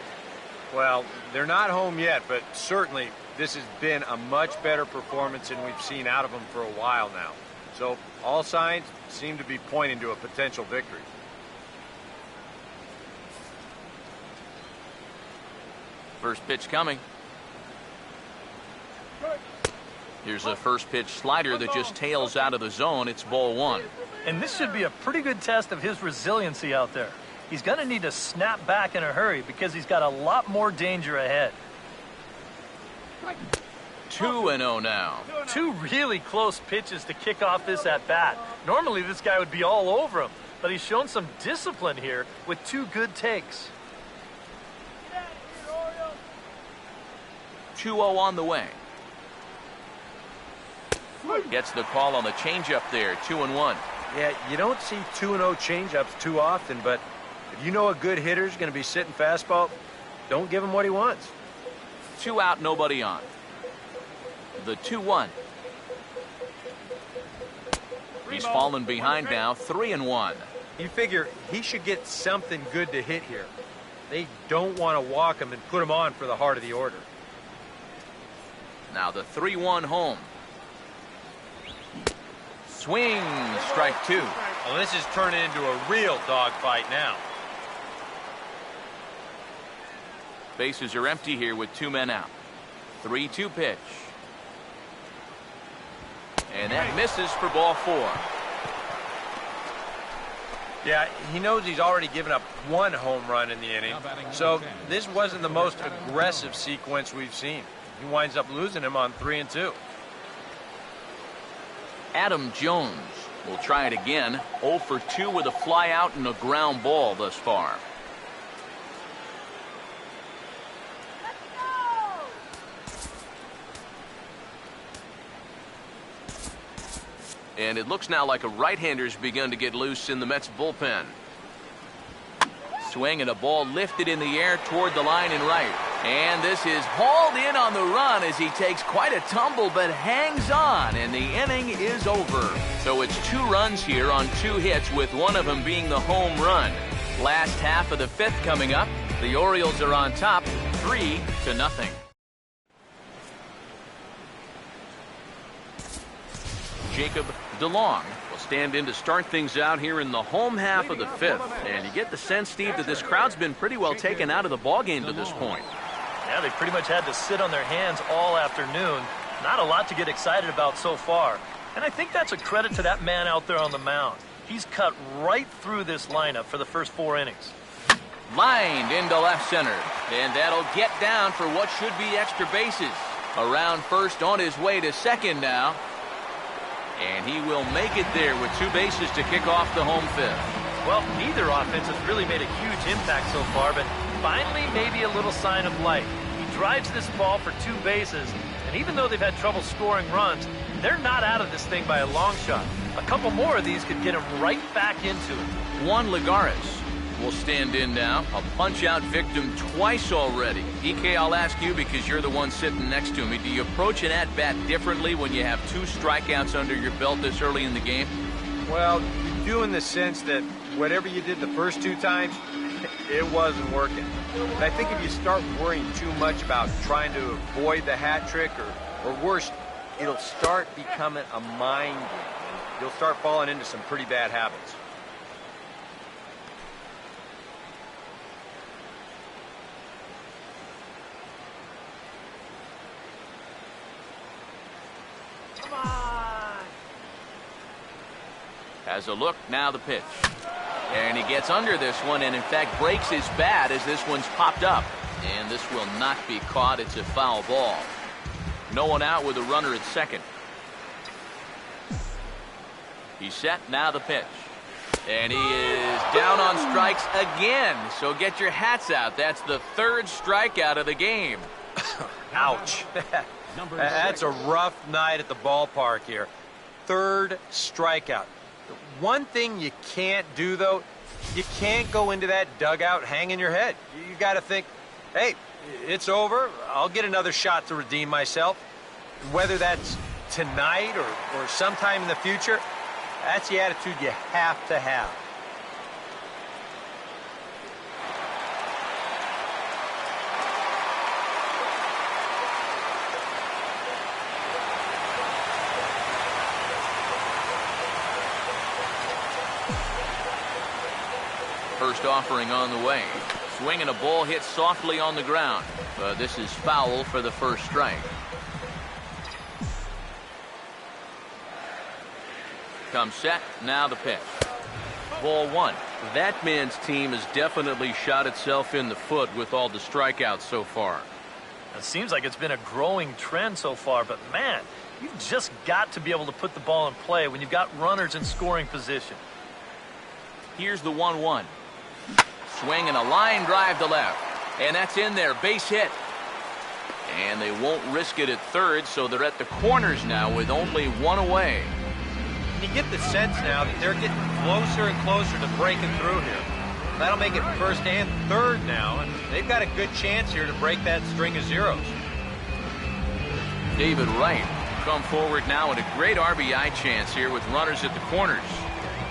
E: Well, they're not home yet, but certainly this has been a much better performance than we've seen out of them for a while now. So all signs seem to be pointing to a potential victory.
C: First pitch coming. Here's a first pitch slider that just tails out of the zone. It's ball one.
D: And this should be a pretty good test of his resiliency out there. He's going to need to snap back in a hurry because he's got a lot more danger ahead.
C: 2-0 now.
D: Two really close pitches to kick off this at-bat. Normally this guy would be all over him, but he's shown some discipline here with two good takes.
C: 2-0 on the way. Gets the call on the changeup there, 2-1.
E: Yeah, you don't see 2-0 changeups too often, but if you know a good hitter's going to be sitting fastball, don't give him what he wants.
C: 2 out, nobody on. The 2-1. He's fallen behind now, 3-1.
E: You figure he should get something good to hit here. They don't want to walk him and put him on for the heart of the order.
C: Now the 3-1 home. Swing, strike 2.
E: Well, this is turning into a real dogfight now.
C: Bases are empty here with 2 men out. 3-2 pitch. And that misses for ball 4.
E: Yeah, he knows he's already given up 1 home run in the inning, so this wasn't the most aggressive sequence we've seen. He winds up losing him on 3 and 2.
C: Adam Jones will try it again. 0 for 2 with a fly out and a ground ball thus far. And it looks now like a right-hander's begun to get loose in the Mets bullpen. Swing and a ball lifted in the air toward the line and right. And this is hauled in on the run as he takes quite a tumble but hangs on, and the inning is over. So it's 2 runs here on 2 hits, with one of them being the home run. Last half of the 5th coming up. The Orioles are on top, 3-0. Jacob DeLong will stand in to start things out here in the home half of the 5th. And you get the sense, Steve, that this crowd's been pretty well taken out of the ballgame to this point.
D: Yeah, they pretty much had to sit on their hands all afternoon. Not a lot to get excited about so far. And I think that's a credit to that man out there on the mound. He's cut right through this lineup for the first 4 innings.
C: Lined into left center. And that'll get down for what should be extra bases. Around first, on his way to second now. And he will make it there with 2 bases to kick off the home 5th.
D: Well, neither offense has really made a huge impact so far, but finally maybe a little sign of life. He drives this ball for 2 bases, and even though they've had trouble scoring runs, they're not out of this thing by a long shot. A couple more of these could get him right back into it.
C: Juan Lagares will stand in now. A punch-out victim twice already. EK, I'll ask you because you're the one sitting next to me. Do you approach an at-bat differently when you have 2 strikeouts under your belt this early in the game?
E: Well, you do in the sense that whatever you did the first 2 times, it wasn't working. And I think if you start worrying too much about trying to avoid the hat trick, or worse, it'll start becoming a mind game. You'll start falling into some pretty bad habits.
C: Has a look, now the pitch. And he gets under this one and, in fact, breaks his bat as this one's popped up. And this will not be caught. It's a foul ball. No one out with a runner at second. He's set, now the pitch. And he is down on strikes again. So get your hats out. That's the 3rd strikeout of the game.
E: Ouch. That's a rough night at the ballpark here. third strikeout. The one thing you can't do, though, you can't go into that dugout hanging your head. You got to think, hey, it's over. I'll get another shot to redeem myself. Whether that's tonight or sometime in the future, that's the attitude you have to have.
C: First offering on the way. Swing and a ball hit softly on the ground. But this is foul for the first strike. Comes set. Now the pitch. Ball one. That man's team has definitely shot itself in the foot with all the strikeouts so far.
D: It seems like it's been a growing trend so far, but man, you've just got to be able to put the ball in play when you've got runners in scoring position.
C: Here's the 1-1. Swing and a line drive to left. And that's in there. Base hit. And they won't risk it at third, so they're at the corners now with only one away.
E: You get the sense now that they're getting closer and closer to breaking through here. That'll make it first and third now, and they've got a good chance here to break that string of zeros.
C: David Wright come forward now in a great RBI chance here with runners at the corners.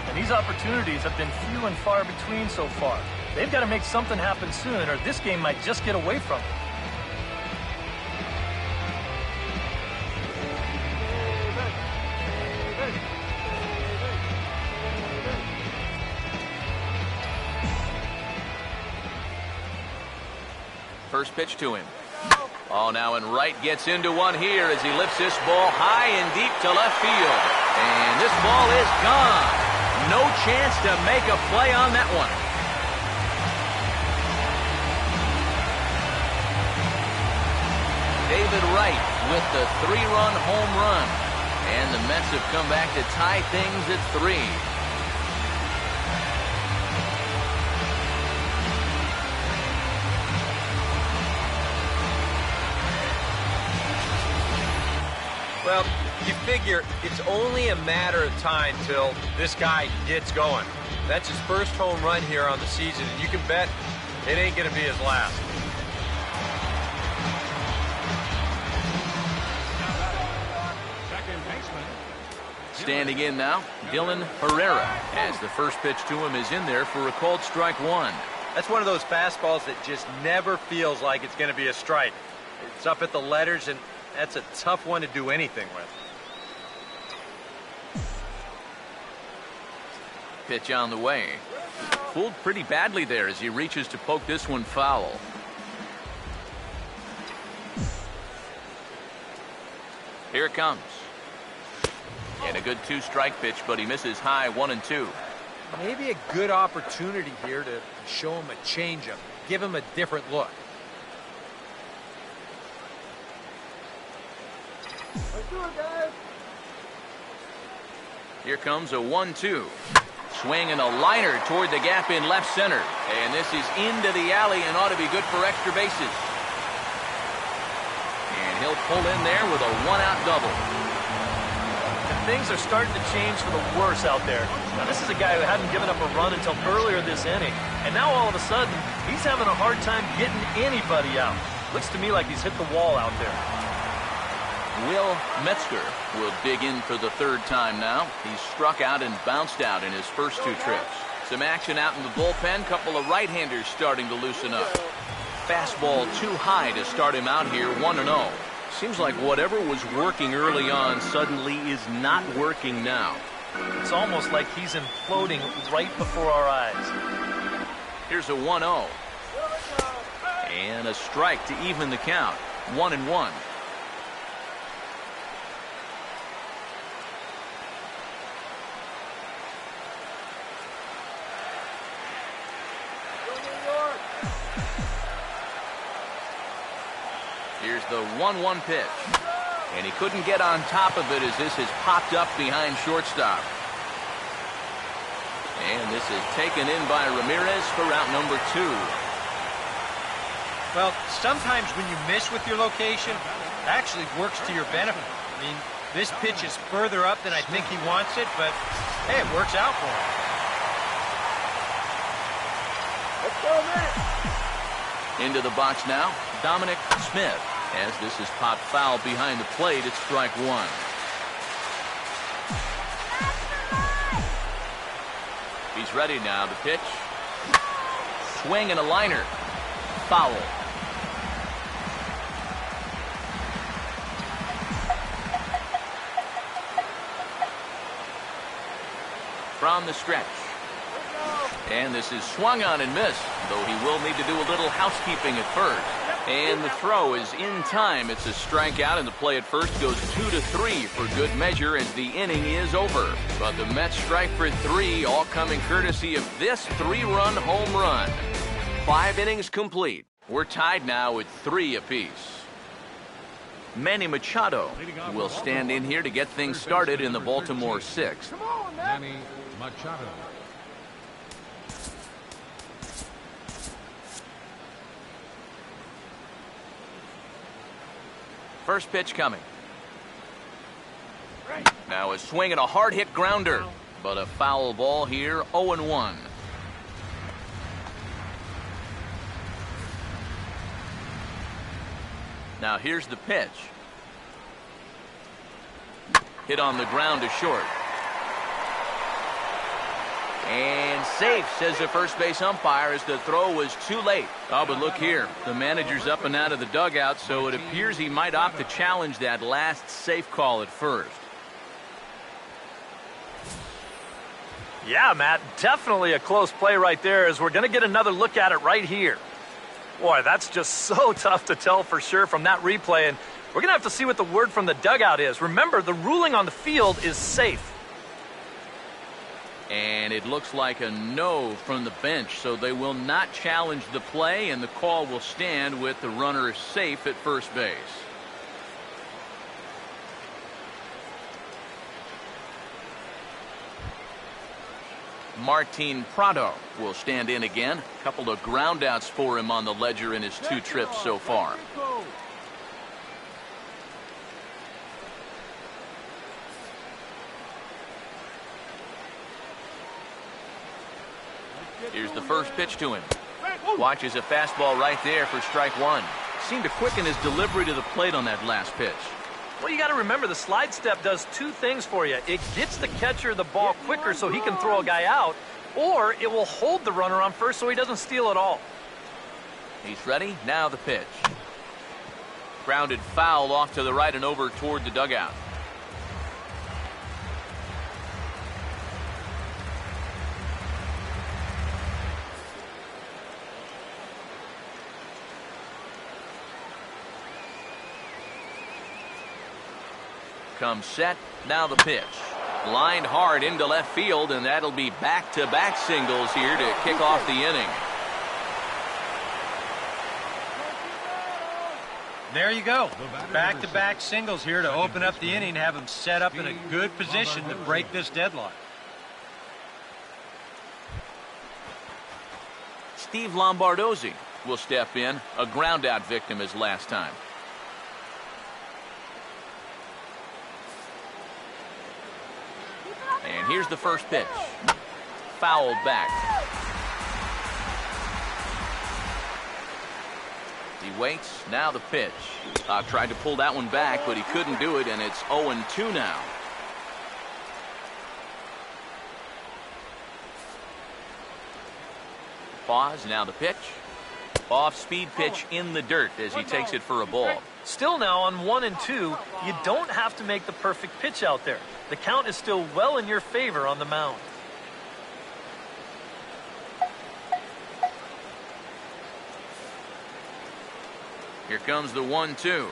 D: And these opportunities have been few and far between so far. They've got to make something happen soon, or this game might just get away from them.
C: First pitch to him. Oh, now and Wright gets into one here as he lifts this ball high and deep to left field. And this ball is gone. No chance to make a play on that one. David Wright with the 3-run home run. And the Mets have come back to tie things at 3.
E: Well, you figure it's only a matter of time till this guy gets going. That's his first home run here on the season, and you can bet it ain't going to be his last.
C: Standing in now, Dylan Herrera, as the first pitch to him is in there for a called strike one.
E: That's one of those fastballs that just never feels like it's going to be a strike. It's up at the letters, and that's a tough one to do anything with.
C: Pitch on the way. Fooled pretty badly there as he reaches to poke this one foul. Here it comes. And a good 2-strike pitch, but he misses high 1-2.
E: Maybe a good opportunity here to show him a changeup, give him a different look.
G: Let's do it, guys.
C: Here comes a 1-2. Swing and a liner toward the gap in left center. And this is into the alley and ought to be good for extra bases. And he'll pull in there with a 1-out double.
D: Things are starting to change for the worse out there. Now, this is a guy who hadn't given up a run until earlier this inning. And now all of a sudden, he's having a hard time getting anybody out. Looks to me like he's hit the wall out there.
C: Will Metzger will dig in for the third time now. He's struck out and bounced out in his first 2 trips. Some action out in the bullpen. Couple of right-handers starting to loosen up. Fastball too high to start him out here, 1-0. Seems like whatever was working early on suddenly is not working now.
D: It's almost like he's imploding right before our eyes.
C: Here's a 1-0. And a strike to even the count. 1-1. Here's the 1-1 pitch. And he couldn't get on top of it as this has popped up behind shortstop. And this is taken in by Ramirez for route number 2.
E: Well, sometimes when you miss with your location, it actually works to your benefit. I mean, This pitch is further up than I think he wants it, but hey, it works out for him.
G: Let's go, man.
C: Into the box now, Dominic Smith. As this is popped foul behind the plate, it's strike one. He's ready now. The pitch. Swing and a liner. Foul. From the stretch. And this is swung on and missed, though he will need to do a little housekeeping at first. And the throw is in time. It's a strikeout, and the play at first goes 2-3 for good measure as the inning is over. But the Mets strike for 3, all coming courtesy of this 3-run home run. 5 innings complete. We're tied now at 3 apiece. Manny Machado will stand in here to get things started in the Baltimore 6th.
G: Come on, man.
F: Manny Machado.
C: First pitch coming. Now a swing and a hard hit grounder, but a foul ball here. 0-1. Now here's the pitch. Hit on the ground to short. And safe, says the first base umpire, as the throw was too late. Oh, but look here. The manager's up and out of the dugout, so it appears he might opt to challenge that last safe call at first.
D: Yeah, Matt, definitely a close play right there, as we're going to get another look at it right here. Boy, that's just so tough to tell for sure from that replay, and we're going to have to see what the word from the dugout is. Remember, the ruling on the field is safe.
C: And it looks like a no from the bench, so they will not challenge the play, and the call will stand with the runner safe at first base. Martin Prado will stand in again. A couple of groundouts for him on the ledger in his 2 trips so far. Here's the first pitch to him. Watches a fastball right there for strike one. Seemed to quicken his delivery to the plate on that last pitch.
D: Well, you got to remember, the slide step does 2 things for you. It gets the catcher the ball quicker so he can throw a guy out, or it will hold the runner on first so he doesn't steal it all.
C: He's ready. Now the pitch. Grounded foul off to the right and over toward the dugout. Comes set. Now the pitch. Lined hard into left field, and that'll be back-to-back singles here to kick off the inning.
E: There you go. Back-to-back singles here to open up the inning, have him set up in a good position to break this deadlock.
C: Steve Lombardozzi will step in, a ground-out victim as last time. And here's the first pitch. Fouled back. He waits. Now the pitch. Tried to pull that one back, but he couldn't do it, and it's 0-2 now. Pause. Now the pitch. Off-speed pitch in the dirt as he takes it for a ball.
D: Still now on 1 and 2, you don't have to make the perfect pitch out there. The count is still well in your favor on the mound.
C: Here comes the 1-2.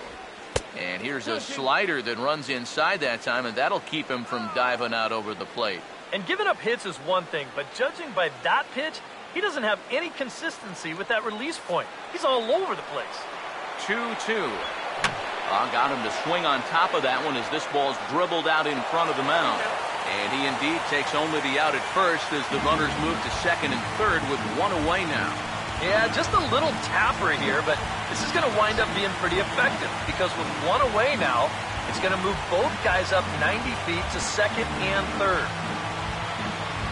C: And here's a slider that runs inside that time, and that'll keep him from diving out over the plate.
D: And giving up hits is one thing, but judging by that pitch, he doesn't have any consistency with that release point. He's all over the place.
C: 2-2. Got him to swing on top of that one as this ball's dribbled out in front of the mound. And he indeed takes only the out at first as the runners move to second and third with 1 away now.
D: Yeah, just a little tapper here, but this is going to wind up being pretty effective because with 1 away now, It's going to move both guys up 90 feet to second and third.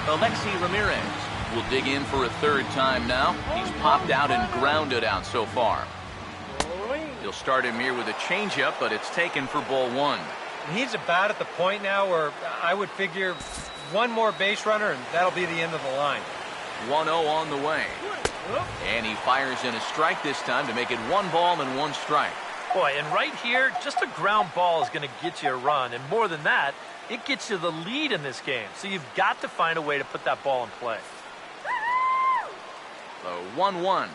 C: Alexi Ramirez will dig in for a third time now. He's popped out and grounded out so far. He'll start him here with a changeup, but it's taken for ball one.
E: He's about at the point now where I would figure one more base runner, and that'll be the end of the line.
C: 1-0 on the way. And he fires in a strike this time to make it 1 ball and 1 strike.
D: Boy, and right here, just a ground ball is going to get you a run. And more than that, it gets you the lead in this game. So you've got to find a way to put that ball in play.
C: The 1-1.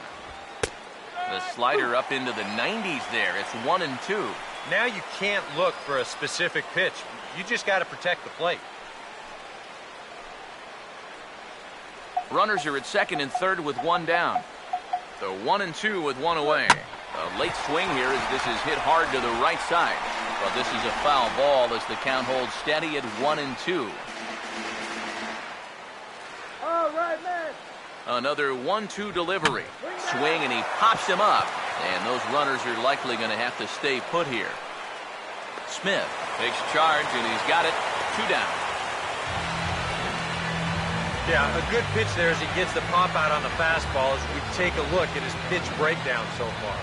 C: The slider up into the 90s there. It's 1-2.
E: Now you can't look for a specific pitch. You just got to protect the plate.
C: Runners are at second and third with 1 down. So 1-2 with 1 away. A late swing here as this is hit hard to the right side. But this is a foul ball as the count holds steady at 1-2.
G: All right, man.
C: Another 1-2 delivery. Swing and he pops him up. And those runners are likely going to have to stay put here. Smith takes charge and he's got it. 2 down.
E: Yeah, a good pitch there as he gets the pop out on the fastball as we take a look at his pitch breakdown so far.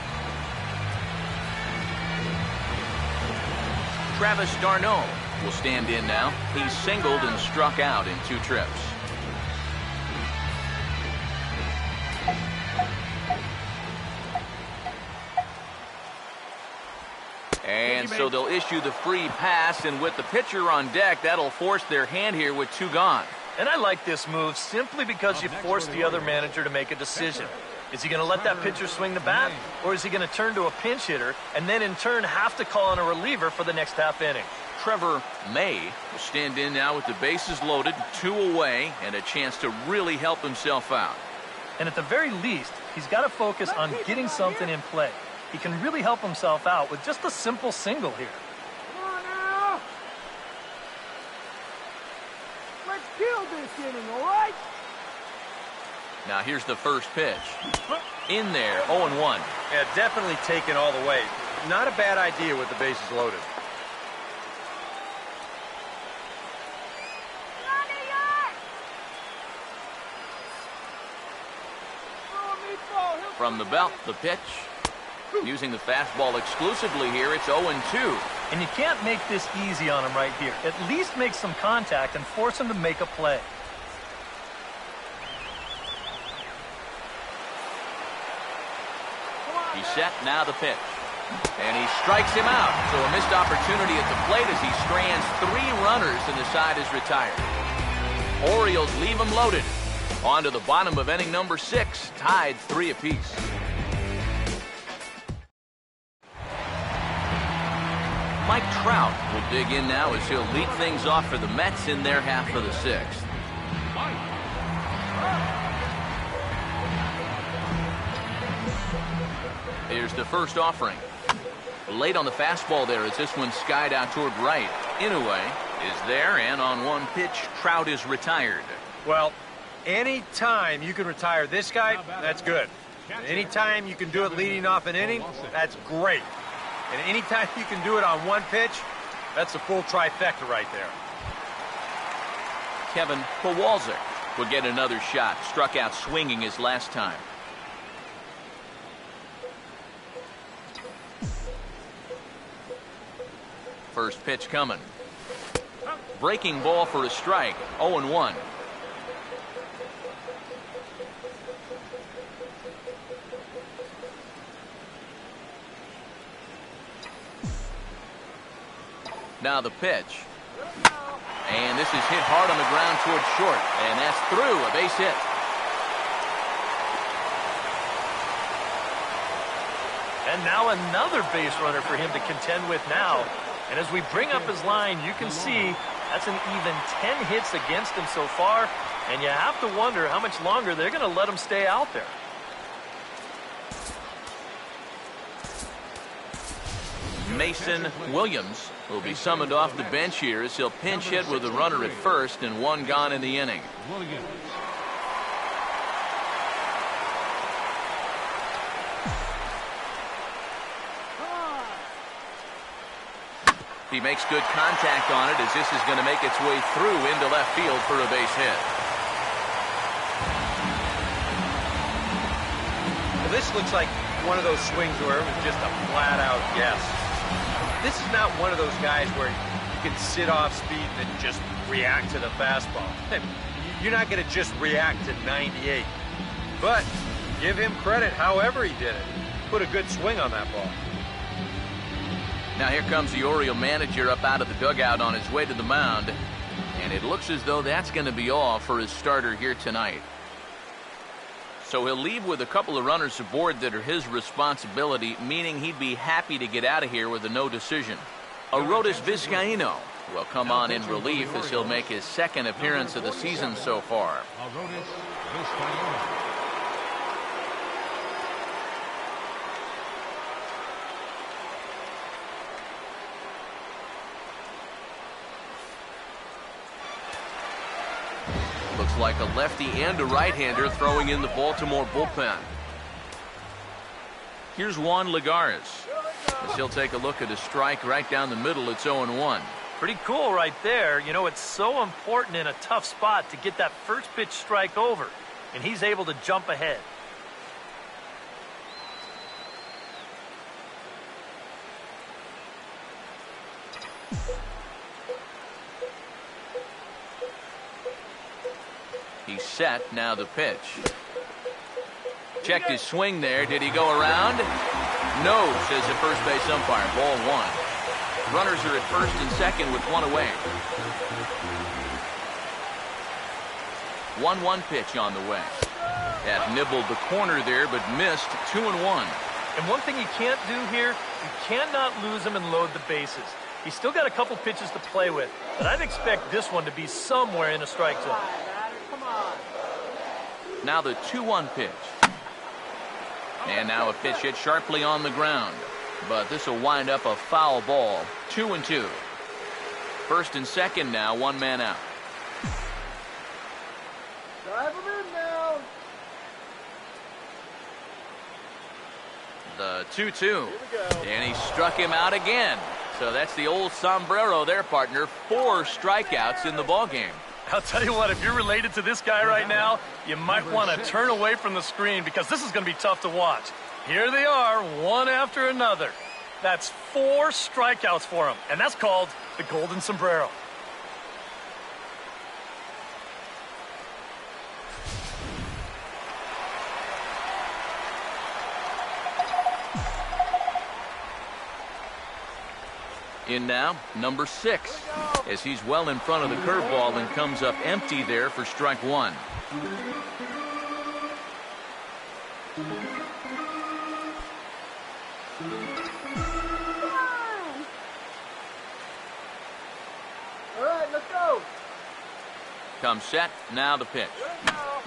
C: Travis d'Arnaud will stand in now. He's singled and struck out in 2 trips. And so they'll issue the free pass, and with the pitcher on deck, that'll force their hand here with 2 gone.
D: And I like this move simply because you force the other manager to make a decision. Is he going to let that pitcher swing the bat, or is he going to turn to a pinch hitter and then in turn have to call on a reliever for the next half inning?
C: Trevor May will stand in now with the bases loaded, 2 away, and a chance to really help himself out.
D: And at the very least, he's got to focus on getting something in play. He can really help himself out with just a simple single here.
G: Come on now. Let's kill this inning, all right?
C: Now here's the first pitch. In there, 0-1.
E: Yeah, definitely taken all the way. Not a bad idea with the bases loaded.
C: From the belt, the pitch. Using the fastball exclusively here, it's 0-2.
D: And you can't make this easy on him right here. At least make some contact and force him to make a play.
C: He's set, now the pitch. And he strikes him out. So a missed opportunity at the plate as he strands 3 runners and the side is retired. Orioles leave him loaded. On to the bottom of inning number 6, tied 3 apiece. Mike Trout will dig in now as he'll lead things off for the Mets in their half of the 6th. Here's the first offering. Late on the fastball there as this one skied out toward right. Inoue is there, and on 1 pitch, Trout is retired.
E: Well, anytime you can retire this guy, that's good. Anytime you can do it leading off an inning, that's great. And anytime you can do it on 1 pitch, that's a full trifecta right there.
C: Kevin Kowalczyk will get another shot. Struck out swinging his last time. First pitch coming. Breaking ball for a strike. 0-1. Now the pitch. And this is hit hard on the ground towards short. And that's through, a base hit.
D: And now another base runner for him to contend with now. And as we bring up his line, you can see that's an even 10 hits against him so far. And you have to wonder how much longer they're going to let him stay out there.
C: Mason Williams will be summoned off the bench here as he'll pinch hit with a runner at first and 1 gone in the inning. He makes good contact on it as this is going to make its way through into left field for a base hit.
E: Well, this looks like one of those swings where it was just a flat-out yes. This is not one of those guys where you can sit off speed and just react to the fastball. You're not going to just react to 98. But give him credit however he did it. Put a good swing on that ball.
C: Now here comes the Oriole manager up out of the dugout on his way to the mound. And it looks as though that's going to be all for his starter here tonight. So he'll leave with a couple of runners aboard that are his responsibility, meaning he'd be happy to get out of here with a no decision. Arodys Vizcaíno will come on in relief as he'll make his second appearance of the season so far.
F: Arodys Vizcaíno.
C: Looks like a lefty and a right-hander throwing in the Baltimore bullpen. Here's Juan Lagares as he'll take a look at a strike right down the middle. It's 0-1.
D: Pretty cool right there. You know, it's so important in a tough spot to get that first pitch strike over, and he's able to jump ahead.
C: He's set. Now the pitch. Checked his swing there. Did he go around? No, says the first base umpire. Ball one. Runners are at first and second with one away. 1-1 pitch on the way. That nibbled the corner there, but missed. 2-1.
D: And one thing you can't do here, you cannot lose him and load the bases. He's still got a couple pitches to play with, but I'd expect this one to be somewhere in a strike zone.
C: Now the 2-1 pitch. And now a pitch hit sharply on the ground. But this will wind up a foul ball. 2-2. First and second now, one man out.
G: Drive him in now.
C: The 2-2. And he struck him out again. So that's the old sombrero there, partner. 4 strikeouts in the ballgame.
D: I'll tell you what, if you're related to this guy right now, you might want to turn away from the screen because this is going to be tough to watch. Here they are, one after another. That's 4 strikeouts for him, and that's called the golden sombrero.
C: In now, number 6, as he's well in front of the curveball and comes up empty there for strike one.
G: All right, let's go.
C: Comes set, now the pitch.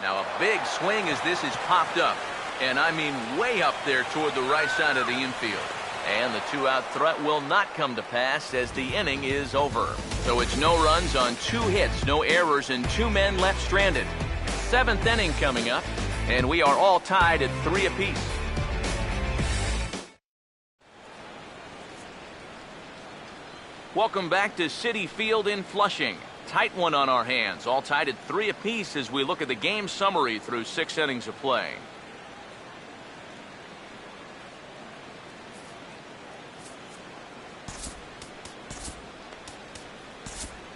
C: Now a big swing as this is popped up, and I mean way up there toward the right side of the infield. And the 2-out threat will not come to pass as the inning is over. So it's no runs on 2 hits, no errors, and 2 men left stranded. 7th inning coming up, and we are all tied at 3 apiece. Welcome back to Citi Field in Flushing. Tight one on our hands, all tied at 3 apiece as we look at the game summary through 6 innings of play.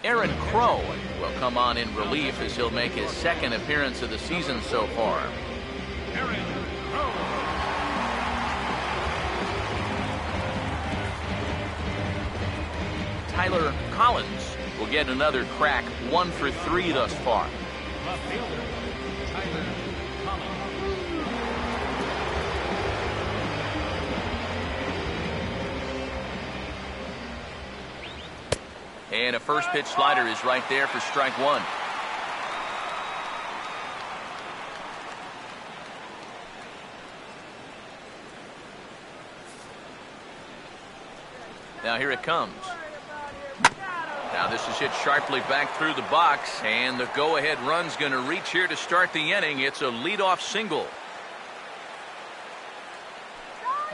C: Aaron Crow will come on in relief as he'll make his second appearance of the season so far.
F: Aaron Crow.
C: Tyler Collins will get another crack, 1 for 3 thus far.
F: Left fielder, Tyler Collins.
C: And a first pitch slider is right there for strike one. Now here it comes. Now this is hit sharply back through the box, and the go-ahead run's going to reach here to start the inning. It's a leadoff single.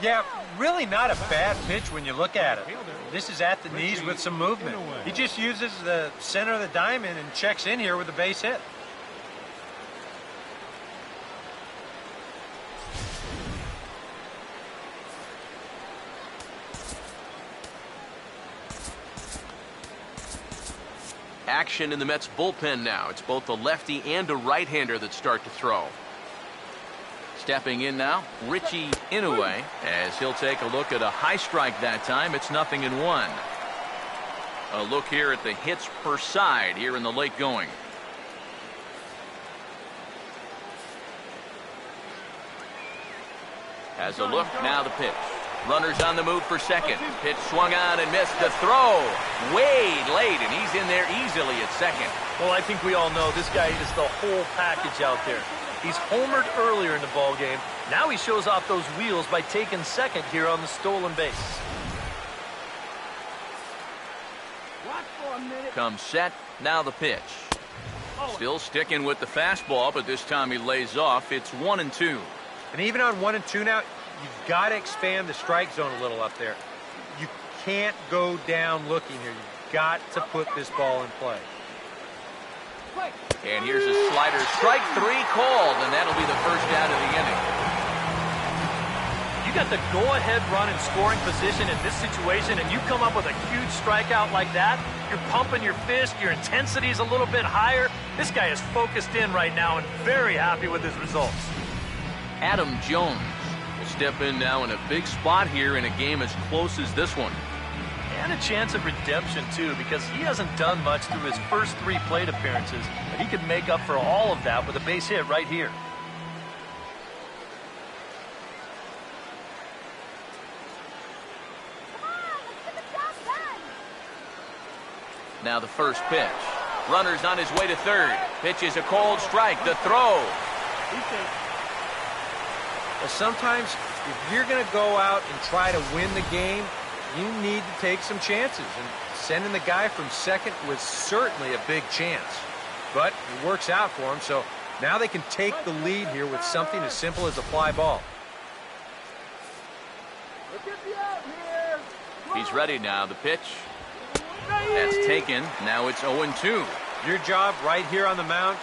E: Yeah, really not a bad pitch when you look at it. This is at the knees with some movement. He just uses the center of the diamond and checks in here with a base hit.
C: Action in the Mets bullpen now. It's both a lefty and a right-hander that start to throw. Stepping in now, Richie Inoue, as he'll take a look at a high strike that time. It's 0-1. A look here at the hits per side here in the late going. Has a look, now the pitch. Runners on the move for second. Pitch swung on and missed. The throw way late, and he's in there easily at second.
D: Well, I think we all know this guy is the whole package out there. He's homered earlier in the ball game. Now he shows off those wheels by taking second here on the stolen base.
G: Watch for a minute.
C: Comes set, now the pitch. Still sticking with the fastball, but this time he lays off. It's 1-2.
E: And even on 1-2 now, you've got to expand the strike zone a little up there. You can't go down looking here. You've got to put this ball in play.
C: And here's a slider. Strike 3 called, and that'll be the first out of the inning.
D: You got the go-ahead run in scoring position in this situation, and you come up with a huge strikeout like that. You're pumping your fist. Your intensity is a little bit higher. This guy is focused in right now and very happy with his results.
C: Adam Jones will step in now in a big spot here in a game as close as this one.
D: And a chance of redemption, too, because he hasn't done much through his first 3 plate appearances, but he could make up for all of that with a base hit right here.
C: Now the first pitch. Runner's on his way to third. Pitch is a cold strike. The throw.
E: Well, sometimes if you're going to go out and try to win the game, you need to take some chances. And sending the guy from second was certainly a big chance. But it works out for him, so now they can take the lead here with something as simple as a fly ball.
C: He's ready now. The pitch. That's taken. Now it's 0-2.
E: Your job right here on the mound,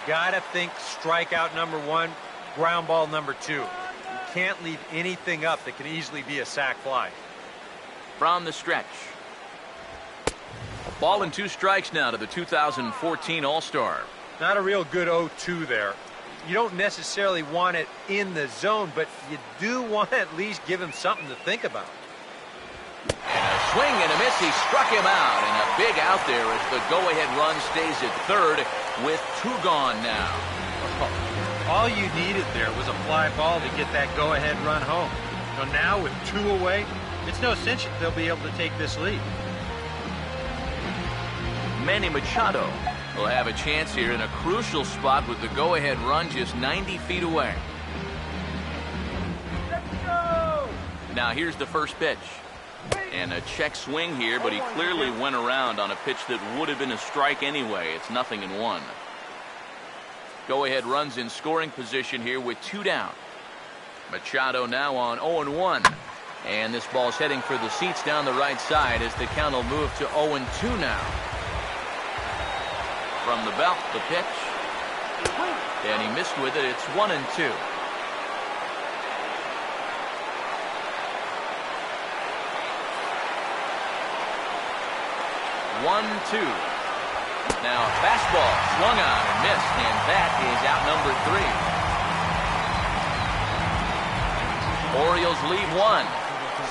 E: you got to think strikeout number 1, ground ball number 2. You can't leave anything up that can easily be a sac fly.
C: From the stretch. A ball and 2 strikes now to the 2014 All-Star.
E: Not a real good 0-2 there. You don't necessarily want it in the zone, but you do want to at least give him something to think about.
C: And a swing and a miss. He struck him out. And a big out there as the go-ahead run stays at third with 2 gone now.
E: All you needed there was a fly ball to get that go-ahead run home. So now with 2 away, it's no cinch that they'll be able to take this lead.
C: Manny Machado will have a chance here in a crucial spot with the go-ahead run just 90 feet away.
G: Let's go!
C: Now here's the first pitch. And a check swing here, but he clearly went around on a pitch that would have been a strike anyway. It's 0-1. Go-ahead runs in scoring position here with 2 down. Machado now on 0-1. And this ball's heading for the seats down the right side as the count will move to 0-2 now. From the belt, the pitch. And he missed with it. It's 1-2. Now a fastball swung on and missed, and that is out number 3. Orioles lead 1.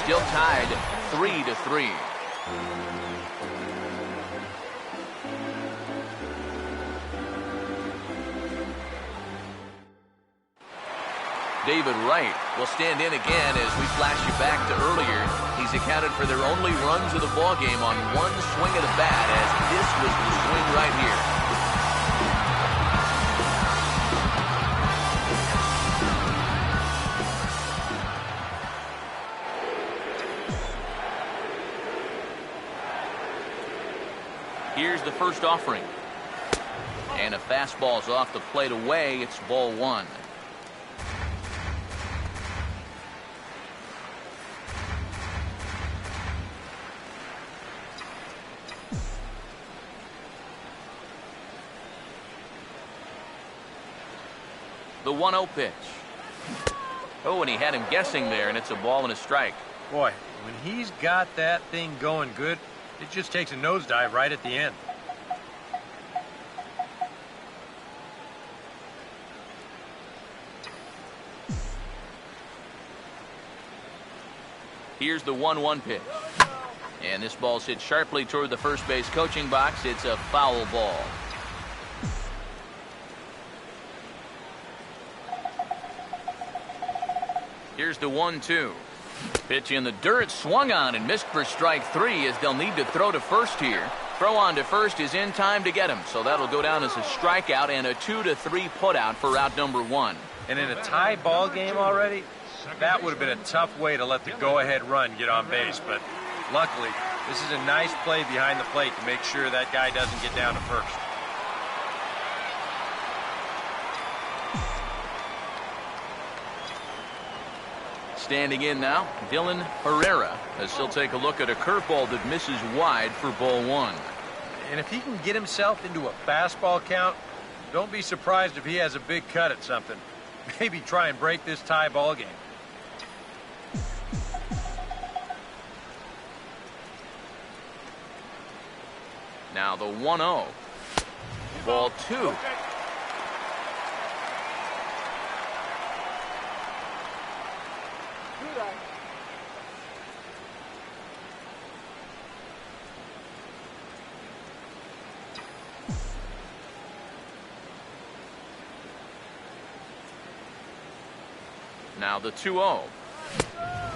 C: Still tied 3-3. David Wright will stand in again as we flash you back to earlier. He's accounted for their only runs of the ball game on 1 swing of the bat, as this was the swing right here. Here's the first offering. And a fastball's off the plate away. It's ball 1. The 1-0 pitch. Oh, and he had him guessing there, and it's a ball and a strike.
E: Boy, when he's got that thing going good, it just takes a nosedive right at the end.
C: Here's the 1-1 pitch. And this ball's hit sharply toward the first base coaching box. It's a foul ball. Here's the 1-2. Pitch in the dirt, swung on and missed for strike 3 as they'll need to throw to first here. Throw on to first is in time to get him, so that'll go down as a strikeout and a 2-3 putout for out number 1.
E: And in a tie ball game already, that would have been a tough way to let the go-ahead run get on base. But luckily, this is a nice play behind the plate to make sure that guy doesn't get down to first.
C: Standing in now, Dylan Herrera, as he'll take a look at a curveball that misses wide for ball 1.
E: And if he can get himself into a fastball count, don't be surprised if he has a big cut at something. Maybe try and break this tie ball game.
C: Now the 1-0. Ball 2. Now the 2-0.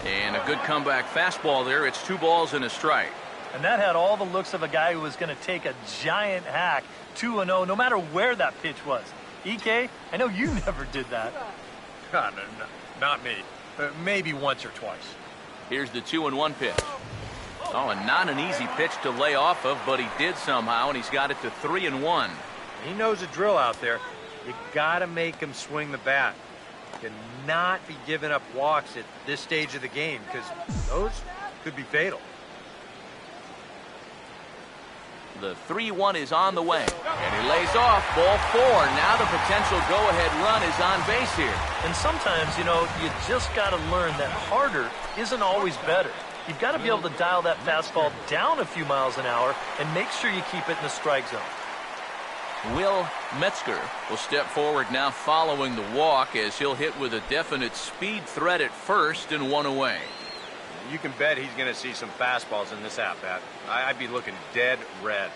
C: And a good comeback fastball there. It's 2 balls and a strike.
D: And that had all the looks of a guy who was going to take a giant hack, 2-0, no matter where that pitch was. EK, I know you never did that.
E: No, not me. Maybe once or twice.
C: Here's the 2-1 pitch. Oh, and not an easy pitch to lay off of, but he did somehow, and he's got it to 3-1.
E: He knows the drill out there. You got to make him swing the bat. Cannot be giving up walks at this stage of the game, because those could be fatal.
C: The 3-1 is on the way, and he lays off ball 4. Now the potential go-ahead run is on base here.
D: And sometimes, you know, you just got to learn that harder isn't always better. You've got to be able to dial that fastball down a few miles an hour and make sure you keep it in the strike zone.
C: Will Metzger will step forward now following the walk as he'll hit with a definite speed threat at first and 1 away.
E: You can bet he's going to see some fastballs in this at-bat. I'd be looking dead red.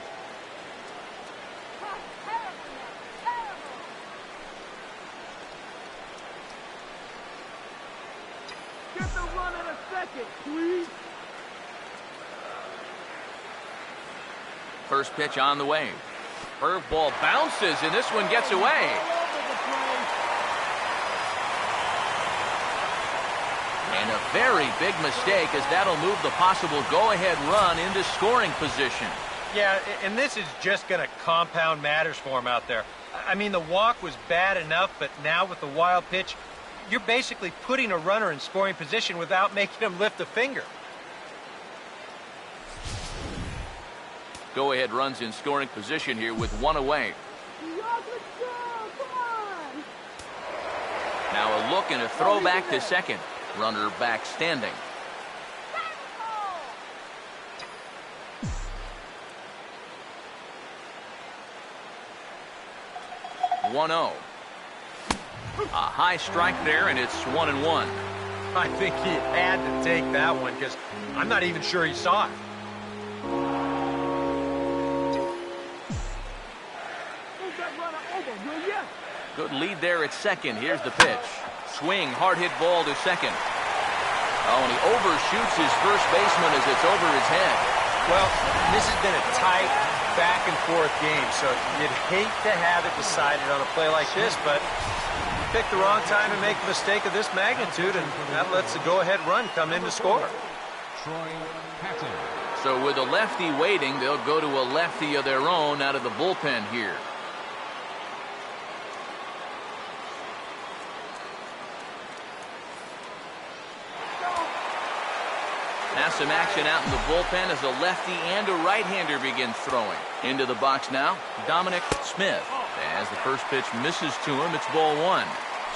G: Get the run in a second, please.
C: First pitch on the way. Curveball bounces, and this one gets away. And a very big mistake, as that'll move the possible go-ahead run into scoring position.
E: Yeah, and this is just going to compound matters for him out there. I mean, the walk was bad enough, but now with the wild pitch, you're basically putting a runner in scoring position without making him lift a finger.
C: Go-ahead runs in scoring position here with 1 away. Now a look and a throw back to second. Runner back standing. One 0. A high strike there, and it's 1-1.
E: I think he had to take that one because I'm not even sure he saw it.
C: Good lead there at second. Here's the pitch. Swing, hard hit ball to second. Oh, and he overshoots his first baseman as it's over his head.
E: Well, this has been a tight back and forth game, so you'd hate to have it decided on a play like this, but you pick the wrong time and make a mistake of this magnitude, and that lets the go-ahead run come in to score.
F: Troy Patton.
C: So with a lefty waiting, they'll go to a lefty of their own out of the bullpen here. Now some action out in the bullpen as a lefty and a right-hander begin throwing. Into the box now, Dominic Smith. As the first pitch misses to him, it's ball 1.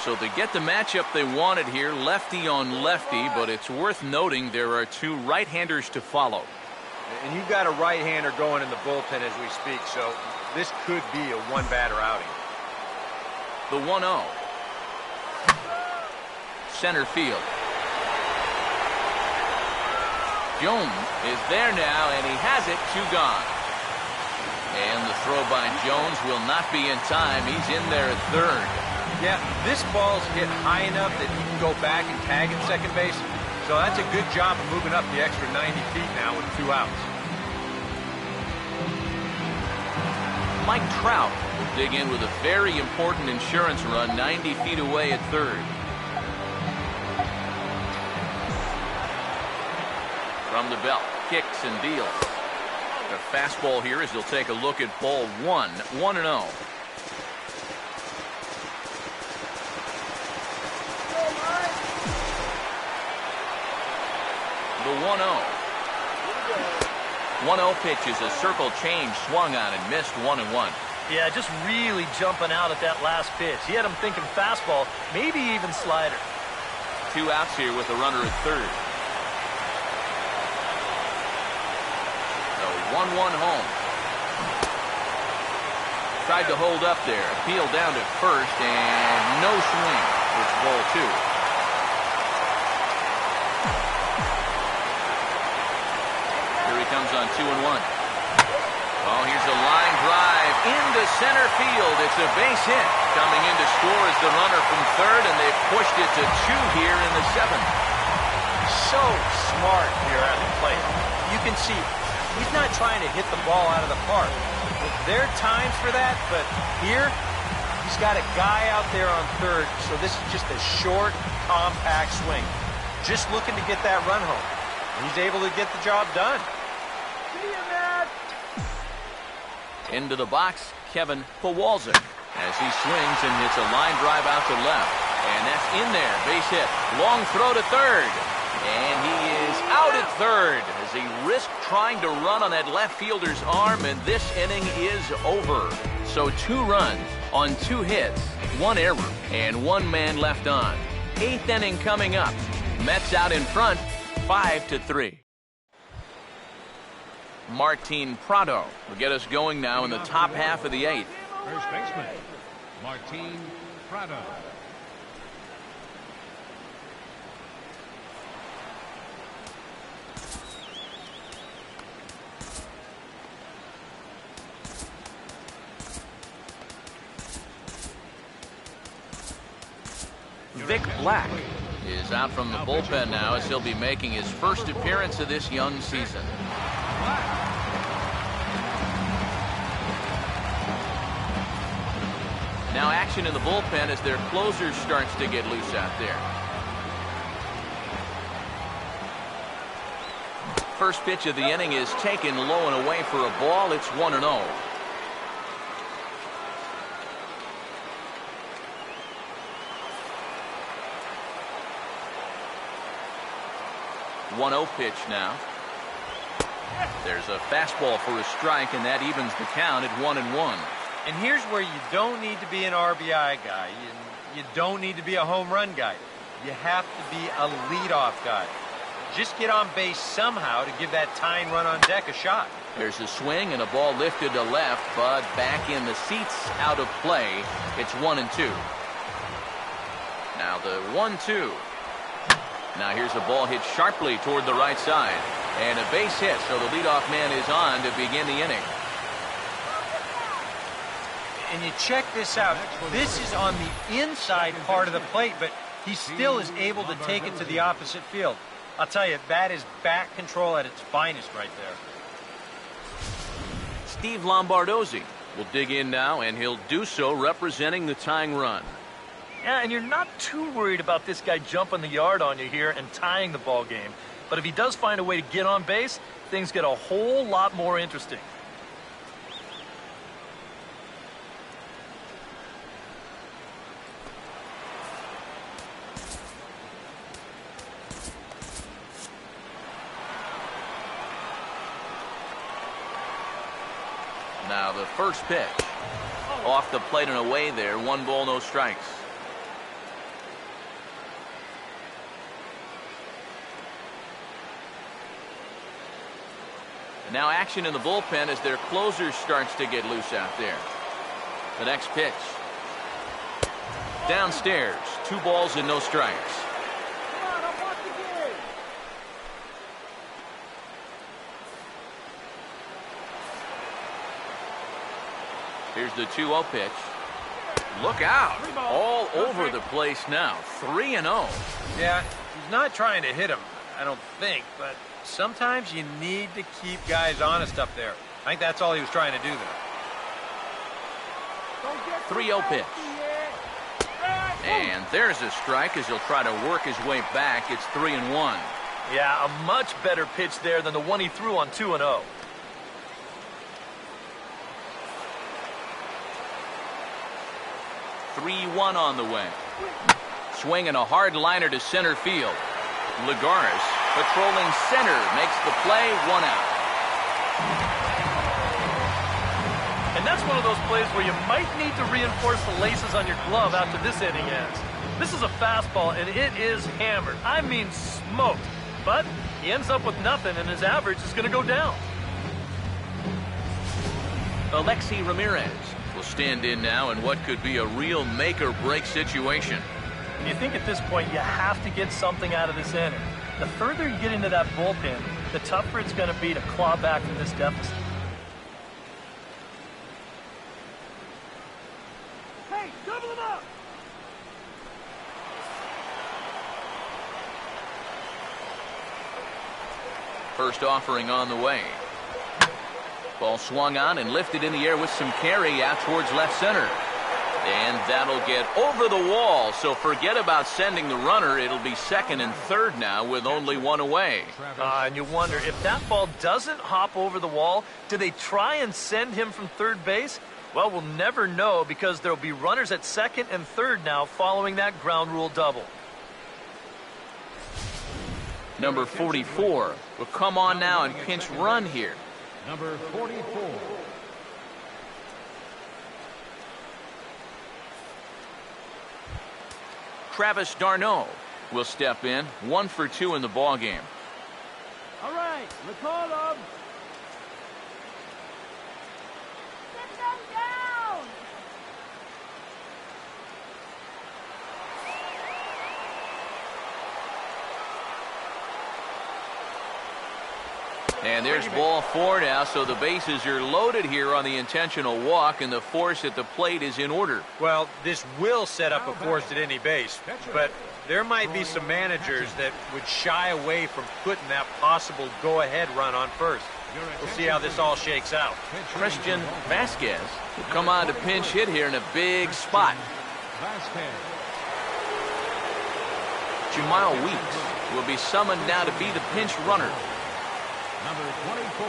C: So they get the matchup they wanted here, lefty on lefty, but it's worth noting there are two right-handers to follow.
E: And you've got a right-hander going in the bullpen as we speak, so this could be a one-batter outing.
C: The 1-0. Center field. Jones is there now, and he has it, 2 gone. And the throw by Jones will not be in time. He's in there at third.
E: Yeah, this ball's hit high enough that he can go back and tag at second base. So that's a good job of moving up the extra 90 feet now with 2 outs.
C: Mike Trout will dig in with a very important insurance run 90 feet away at third. From the belt, kicks and deals. A fastball here as they'll take a look at ball 1, 1-0. The 1-0. 1-0 pitch is a circle change, swung on and missed, 1-1.
D: Yeah, just really jumping out at that last pitch. He had him thinking fastball, maybe even slider.
C: 2 outs here with a runner at third. The 1-1 home. Tried to hold up there, appealed down to first, and no swing. It's ball 2. Comes on 2-1. Oh, here's a line drive into center field. It's a base hit. Coming in to score is the runner from third, and they've pushed it to 2 here in the 7th.
E: So smart here at the plate. You can see he's not trying to hit the ball out of the park. There are times for that, but here he's got a guy out there on third, so this is just a short, compact swing. Just looking to get that run home. He's able to get the job done.
C: Into the box, Kevin Kowalczyk, as he swings and hits a line drive out to left. And that's in there, base hit. Long throw to third. And he is out at third as he risked trying to run on that left fielder's arm, and this inning is over. So 2 runs on 2 hits, 1 error, and 1 man left on. 8th inning coming up. Mets out in front, 5-3. Martin Prado will get us going now in the top half of the 8th.
F: First baseman, Martin Prado.
C: Vic Black is out from the bullpen now as he'll be making his first appearance of this young season. Now action in the bullpen as their closer starts to get loose out there. First pitch of the inning is taken low and away for a ball. It's 1-0. 1-0 pitch now. There's a fastball for a strike, and that evens the count at 1-1.
E: And here's where you don't need to be an RBI guy. You don't need to be a home run guy. You have to be a leadoff guy. Just get on base somehow to give that tying run on deck a shot.
C: There's a swing and a ball lifted to left, but back in the seats, out of play. It's 1-2. Now the 1-2. Now here's a ball hit sharply toward the right side. And a base hit, so the leadoff man is on to begin the inning.
E: And you check this out. This is on the inside part of the plate, but he still is able to take it to the opposite field. I'll tell you, that is bat control at its finest right there.
C: Steve Lombardozzi will dig in now, and he'll do so representing the tying run.
D: Yeah, and you're not too worried about this guy jumping the yard on you here and tying the ball game. But if he does find a way to get on base, things get a whole lot more interesting.
C: Now the first pitch. Off the plate and away there. 1 ball, no strikes. Now action in the bullpen as their closer starts to get loose out there. The next pitch. Downstairs, 2 balls and no strikes.
G: Come on, I'll watch the game.
C: Here's the 2-0 pitch. Look out. All over the place now. 3-0.
E: Yeah, he's not trying to hit him, I don't think, but sometimes you need to keep guys honest up there. I think that's all he was trying to do there.
C: 3-0 pitch. And there's a strike as he'll try to work his way back. It's 3-1.
D: Yeah, a much better pitch there than the one he threw on 2-0.
C: (3-1) on the way. Swinging a hard liner to center field. Lagares patrolling center makes the play. 1 out.
D: And that's one of those plays where you might need to reinforce the laces on your glove after this inning ends. This is a fastball, and it is hammered. I mean smoked. But he ends up with nothing, and his average is going to go down.
C: Alexi Ramirez will stand in now in what could be a real make-or-break situation.
D: You think at this point you have to get something out of this inning. The further you get into that bullpen, the tougher it's going to be to claw back from this deficit.
G: Hey, double him up.
C: First offering on the way. Ball swung on and lifted in the air with some carry out towards left center. And that'll get over the wall, so forget about sending the runner. It'll be second and third now with only 1 away.
D: And you wonder, if that ball doesn't hop over the wall, do they try and send him from third base? Well, we'll never know because there'll be runners at second and third now following that ground rule double.
C: Number 44 will come on now and pinch run here.
F: Number 44.
C: Travis d'Arnaud will step in. 1 for 2 in the ball game.
G: All right, let's call him. Get them down.
C: And there's ball 4 now, so the bases are loaded here on the intentional walk, and the force at the plate is in order.
E: Well, this will set up a forced at any base, but there might be some managers that would shy away from putting that possible go-ahead run on first. We'll see how this all shakes out.
C: Christian Vasquez will come on to pinch hit here in a big spot. Jamal Weeks will be summoned now to be the pinch runner.
F: Number 24,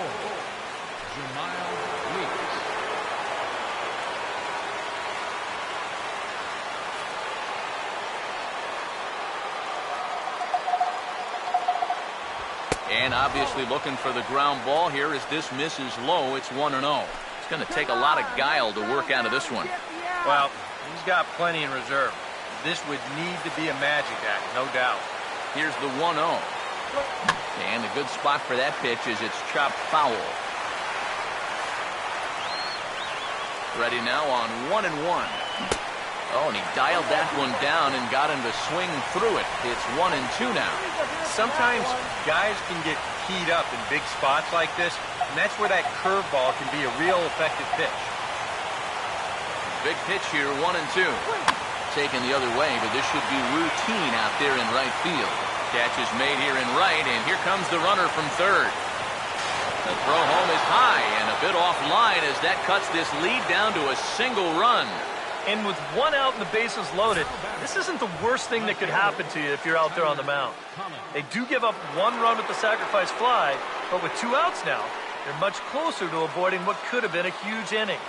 F: Jamal Weeks.
C: And obviously looking for the ground ball here as this misses low. It's 1-0. It's going to take a lot of guile to work out of this one.
E: Well, he's got plenty in reserve. This would need to be a magic act, no doubt.
C: Here's the 1-0. And a good spot for that pitch is it's chopped foul. Ready now on 1-1. Oh, and he dialed that one down and got him to swing through it. It's 1-2 now.
E: Sometimes guys can get keyed up in big spots like this, and that's where that curveball can be a real effective pitch.
C: Big pitch here, 1-2. Taken the other way, but this should be routine out there in right field. Catch is made here in right, and here comes the runner from third. The throw home is high and a bit offline as that cuts this lead down to a single run.
D: And with 1 out and the bases loaded, this isn't the worst thing that could happen to you if you're out there on the mound. They do give up 1 run with the sacrifice fly, but with 2 outs now, they're much closer to avoiding what could have been a huge inning.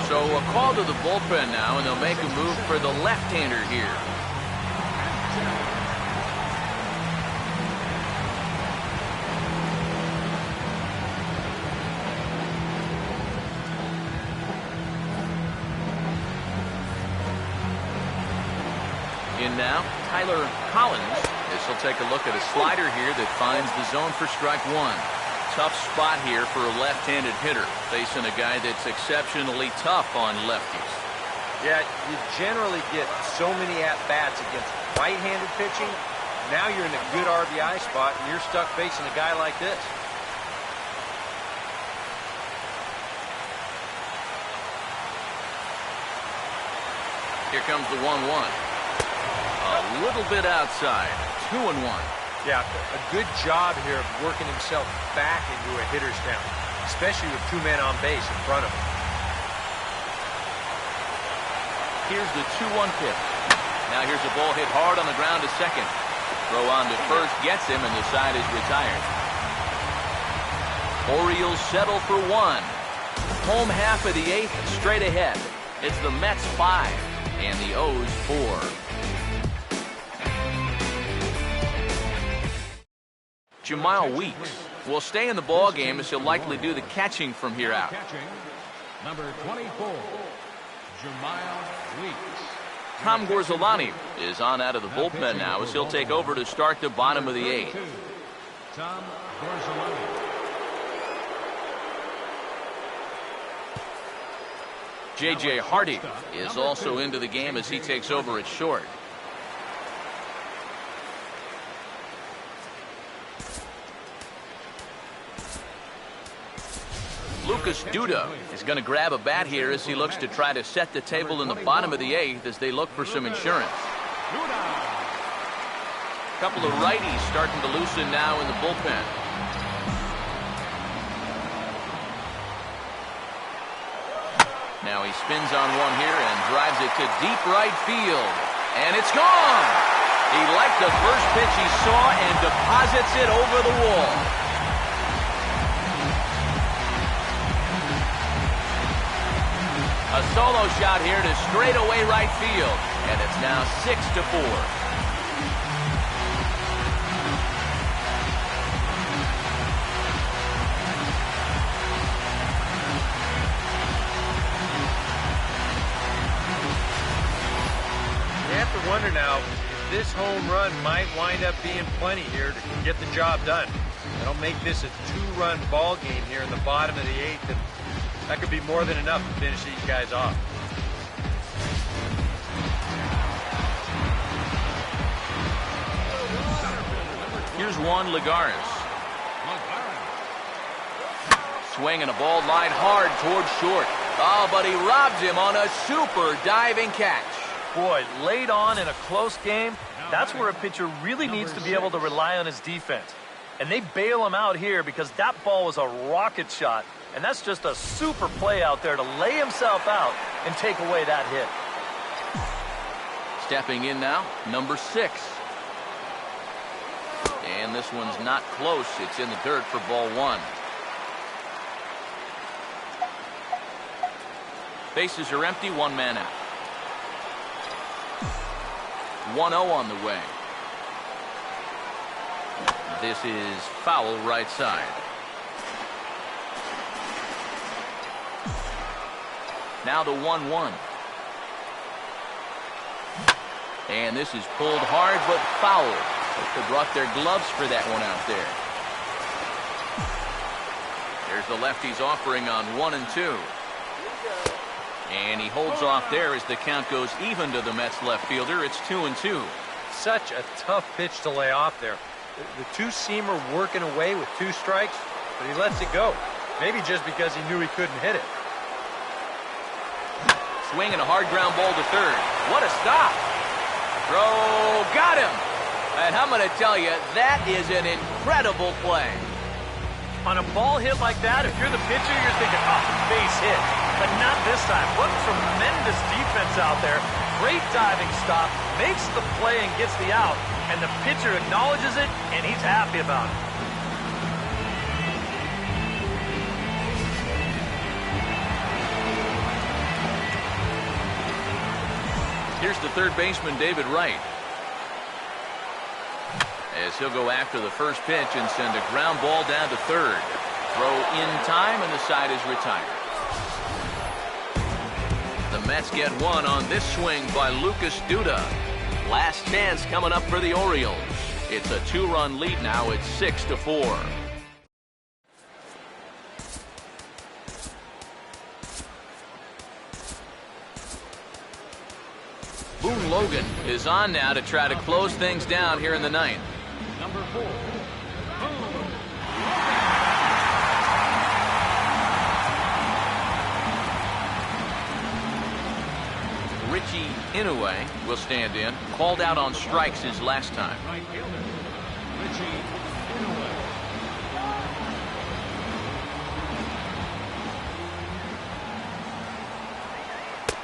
C: So a call to the bullpen now, and they'll make a move for the left-hander here. In now, Tyler Collins, as he'll take a look at a slider here that finds the zone for strike one. Tough spot here for a left-handed hitter, facing a guy that's exceptionally tough on lefties.
E: Yeah, you generally get so many at-bats against right-handed pitching. Now you're in a good RBI spot, and you're stuck facing a guy like this.
C: Here comes the 1-1. A little bit outside. 2-1.
E: Yeah, a good job here of working himself back into a hitter's count, especially with two men on base in front of him.
C: Here's the 2-1 pitch. Now here's a ball hit hard on the ground to second. Throw on to first gets him, and the side is retired. Orioles settle for one. Home half of the eighth, straight ahead. It's the Mets 5 and the O's 4. Jamal Weeks will stay in the ball game as he'll likely do the catching from here out.
F: Catching, number 24, Jamal Weeks.
C: Tom Gorzolani is on out of the bullpen now as he'll take over to start the bottom of the eighth.
F: Tom Gorzolani.
C: J.J. Hardy is also into the game as he takes over at short. Lucas Duda is going to grab a bat here as he looks to try to set the table in the bottom of the eighth as they look for some insurance. A couple of righties starting to loosen now in the bullpen. Now he spins on one here and drives it to deep right field. And it's gone! He liked the first pitch he saw and deposits it over the wall. A solo shot here to straightaway right field. And it's now 6-4.
E: Wonder now if this home run might wind up being plenty here to get the job done. That'll make this a two-run ball game here in the bottom of the eighth, and that could be more than enough to finish these guys off.
C: Here's Juan Lagares. Swinging a ball line hard towards short. Oh, but he robs him on a super diving catch.
D: Boy, late on in a close game, that's where a pitcher really needs to be able to rely on his defense. And they bail him out here because that ball was a rocket shot. And that's just a super play out there to lay himself out and take away that hit.
C: Stepping in now, number 6. And this one's not close. It's in the dirt for ball 1. Bases are empty, one man out. 1-0 on the way. This is foul right side. Now the 1-1. And this is pulled hard but foul. They brought their gloves for that one out there. There's the lefty's offering on 1 and 2. And he holds off there as the count goes even to the Mets left fielder. It's 2-2.
E: Such a tough pitch to lay off there. The two-seamer working away with 2 strikes, but he lets it go. Maybe just because he knew he couldn't hit it.
C: Swing and a hard ground ball to third. What a stop. Throw, got him. And I'm going to tell you, that is an incredible play.
D: On a ball hit like that, if you're the pitcher, you're thinking, oh, base hit. But not this time. What tremendous defense out there. Great diving stop, makes the play and gets the out. And the pitcher acknowledges it, and he's happy about it.
C: Here's the third baseman, David Wright. As he'll go after the first pitch and send a ground ball down to third. Throw in time, and the side is retired. The Mets get one on this swing by Lucas Duda. Last chance coming up for the Orioles. It's a 2-run lead now. It's 6-4. Boone Logan is on now to try to close things down here in the ninth.
F: Number 4, Boone.
C: Richie Inoue will stand in. Called out on strikes his last time.
F: Right fielder, Richie Inoue.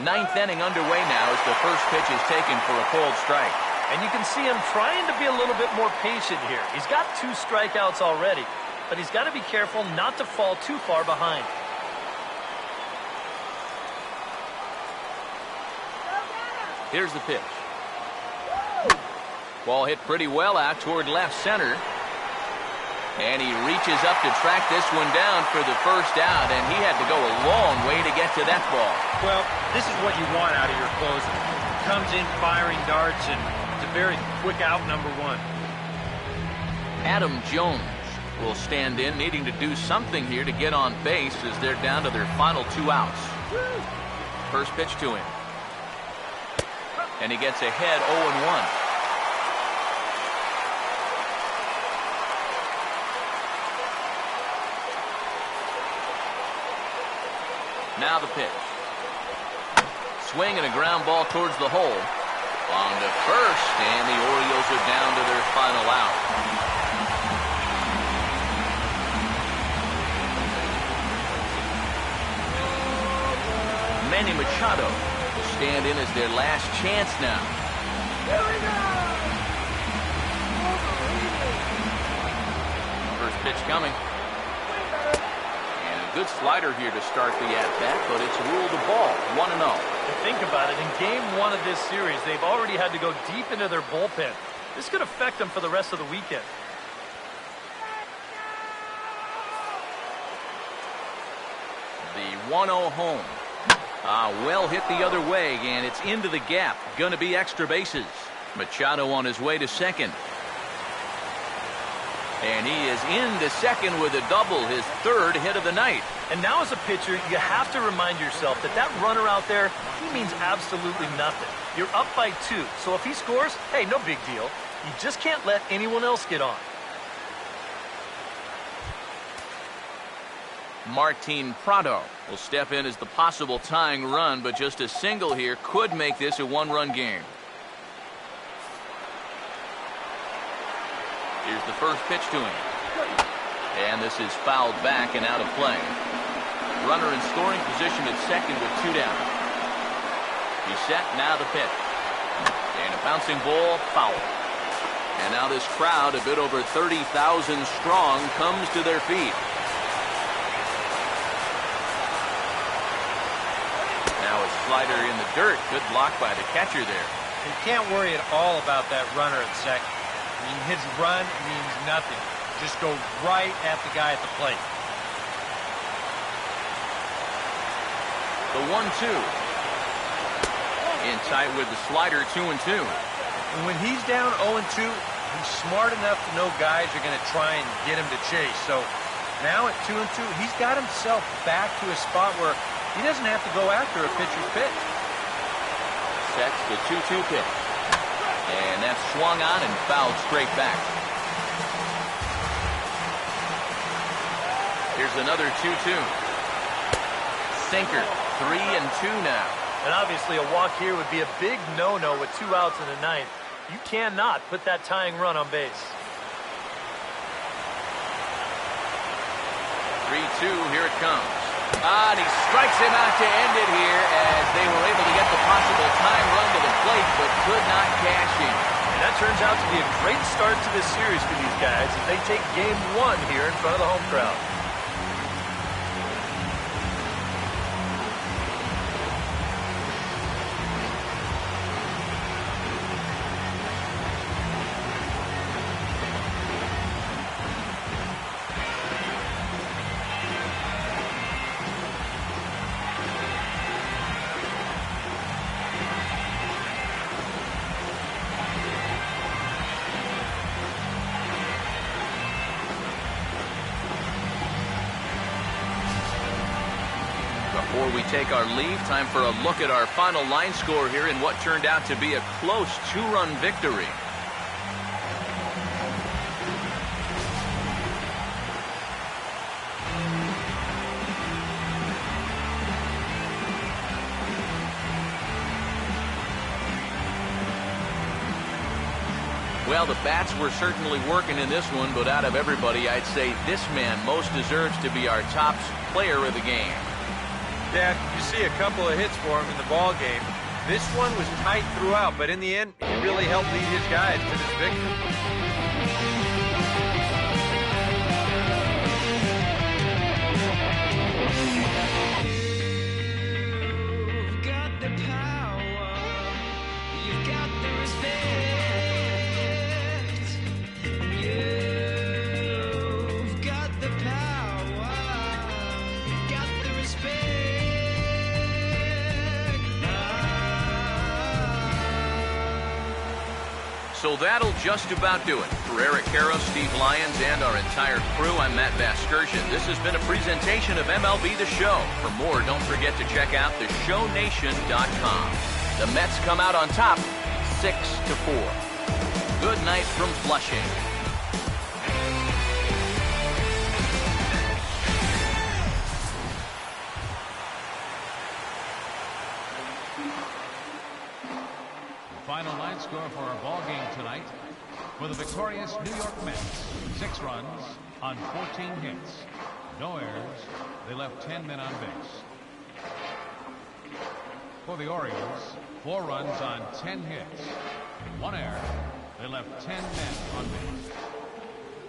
C: Ninth inning underway now as the first pitch is taken for a called strike.
D: And you can see him trying to be a little bit more patient here. He's got 2 strikeouts already, but he's got to be careful not to fall too far behind.
C: Here's the pitch. Ball hit pretty well out toward left center. And he reaches up to track this one down for the first out, and he had to go a long way to get to that ball.
E: Well, this is what you want out of your closer. Comes in firing darts, and it's a very quick out, number 1.
C: Adam Jones will stand in, needing to do something here to get on base as they're down to their final 2 outs. First pitch to him. And he gets ahead 0-1. Now the pitch. Swing and a ground ball towards the hole. On to first, and the Orioles are down to their final out. Manny Machado will stand in as their last chance now.
G: Here we go!
C: First pitch coming. Good slider here to start the at-bat, but it's ruled a ball, 1-0.
D: And think about it, in game 1 of this series, they've already had to go deep into their bullpen. This could affect them for the rest of the weekend.
C: The 1-0 home. Well hit the other way, and it's into the gap. Going to be extra bases. Machado on his way to second. And he is into second with a double, his 3rd hit of the night.
D: And now as a pitcher, you have to remind yourself that that runner out there, he means absolutely nothing. You're up by 2, so if he scores, hey, no big deal. You just can't let anyone else get on.
C: Martin Prado will step in as the possible tying run, but just a single here could make this a 1-run game. Here's the first pitch to him. And this is fouled back and out of play. Runner in scoring position at second with 2 down. He's set, now the pitch. And a bouncing ball, foul. And now this crowd, a bit over 30,000 strong, comes to their feet. Now a slider in the dirt. Good block by the catcher there.
E: You can't worry at all about that runner at second. I mean, his run means nothing. Just go right at the guy at the plate.
C: The 1-2. In tight with the slider, 2-2.
E: And when he's down 0-2, he's smart enough to know guys are going to try and get him to chase. So now at 2-2, he's got himself back to a spot where he doesn't have to go after a pitcher's pitch.
C: Sets the 2-2 pitch. And that's swung on and fouled straight back. Here's another 2-2. Sinker, 3-2 now.
D: And obviously a walk here would be a big no-no with 2 outs in the ninth. You cannot put that tying run on base.
C: 3-2, here it comes. And he strikes him out to end it here as they were able to get the possible tying run to the plate, but could not cash in.
D: And that turns out to be a great start to this series for these guys as they take game 1 here in front of the home crowd.
C: Before we take our leave, time for a look at our final line score here in what turned out to be a close 2-run victory. Well, the bats were certainly working in this one, but out of everybody, I'd say this man most deserves to be our top player of the game.
E: Yeah, you see a couple of hits for him in the ball game. This one was tight throughout, but in the end, he really helped lead his guys to this victory.
C: So that'll just about do it. For Eric Caro, Steve Lyons, and our entire crew, I'm Matt Vasgersian. This has been a presentation of MLB The Show. For more, don't forget to check out theshownation.com. The Mets come out on top, 6-4. Good night from Flushing.
F: Final line score for our ball game tonight. For the victorious New York Mets, 6 runs on 14 hits. No errors. They left 10 men on base. For the Orioles, 4 runs on 10 hits. 1 error. They left 10 men on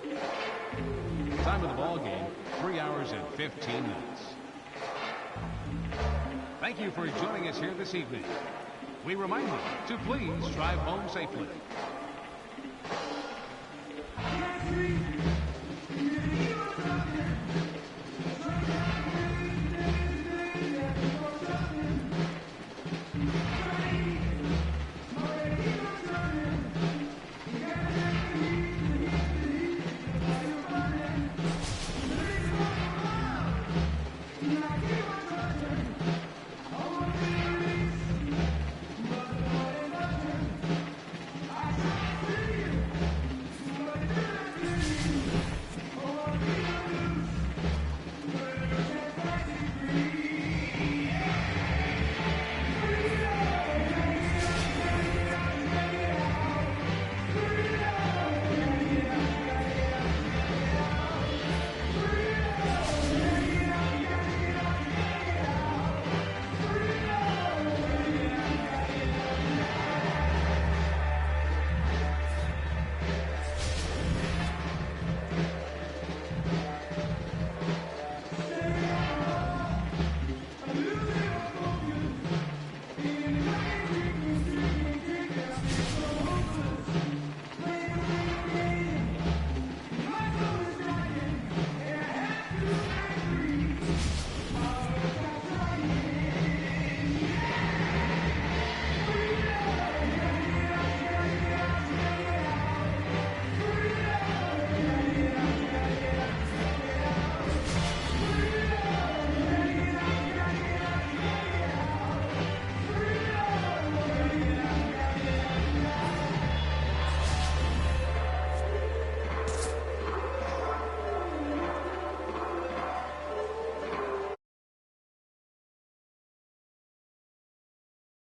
F: base. Time of the ball game, 3 hours and 15 minutes. Thank you for joining us here this evening. We remind you to please drive home safely.